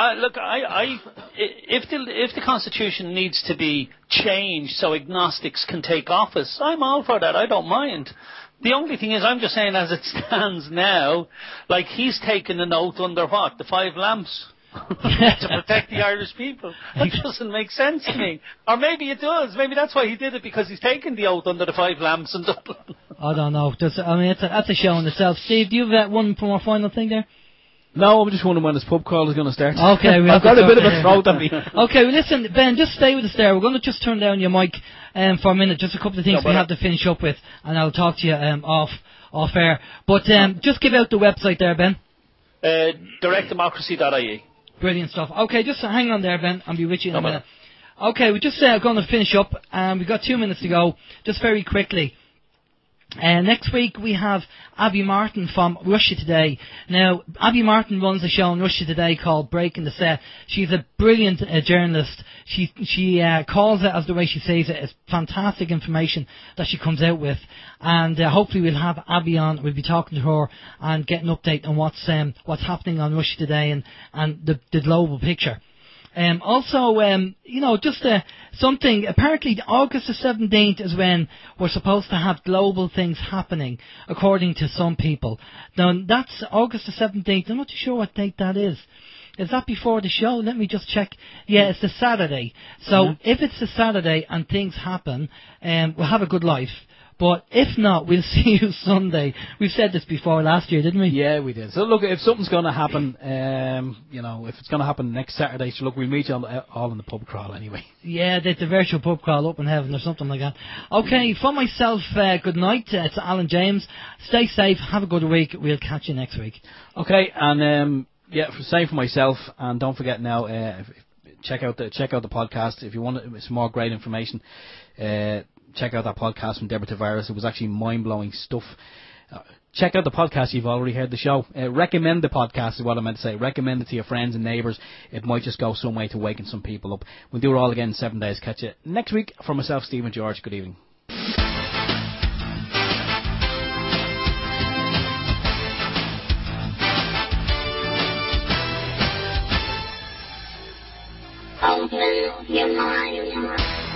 if the Constitution needs to be changed so agnostics can take office, I'm all for that. I don't mind. The only thing is, I'm just saying, as it stands now, like he's taken an oath under what? The 5 lamps to protect the Irish people. That doesn't make sense to me. Or maybe it does. Maybe that's why he did it, because he's taken the oath under the 5 lamps in Dublin. I don't know. That's a show in itself. Steve, do you have one more final thing there? No, I'm just wondering when this pub crawl is going to start. Okay, I've got a bit of a throat on me. Okay, well listen, Ben, just stay with us there. We're going to just turn down your mic for a minute. Just a couple of things we have to finish up with, and I'll talk to you off air. But just give out the website there, Ben. directdemocracy.ie. Brilliant stuff. Okay, just hang on there, Ben. I'll be with you in a minute. Okay, we're just going to finish up. We've got 2 minutes to go. Just very quickly. Next week we have Abby Martin from Russia Today. Now, Abby Martin runs a show on Russia Today called Breaking the Set. She's a brilliant journalist. She calls it as the way she says it. It's fantastic information that she comes out with. And hopefully we'll have Abby on. We'll be talking to her and get an update on what's happening on Russia Today and the global picture. Also, you know, just something, apparently August the 17th is when we're supposed to have global things happening, according to some people. Now, that's August the 17th. I'm not too sure what date that is. Is that before the show? Let me just check. Yeah, it's the Saturday. So, if it's the Saturday and things happen, we'll have a good life. But if not, we'll see you Sunday. We've said this before last year, didn't we? Yeah, we did. So look, if something's going to happen, you know, if it's going to happen next Saturday, so look, we'll meet you all in the pub crawl anyway. Yeah, the virtual pub crawl up in heaven or something like that. Okay, for myself, good night. It's Alan James. Stay safe. Have a good week. We'll catch you next week. Okay, and same for myself. And don't forget now, check out the podcast if you want some more great information. Check out that podcast from Deborah Tavares. It was actually mind-blowing stuff. Check out the podcast. You've already heard the show. Recommend the podcast is what I meant to say. Recommend it to your friends and neighbours. It might just go some way to waken some people up. We'll do it all again in 7 days. Catch you next week. For myself, Steve and George, good evening. Open your mind.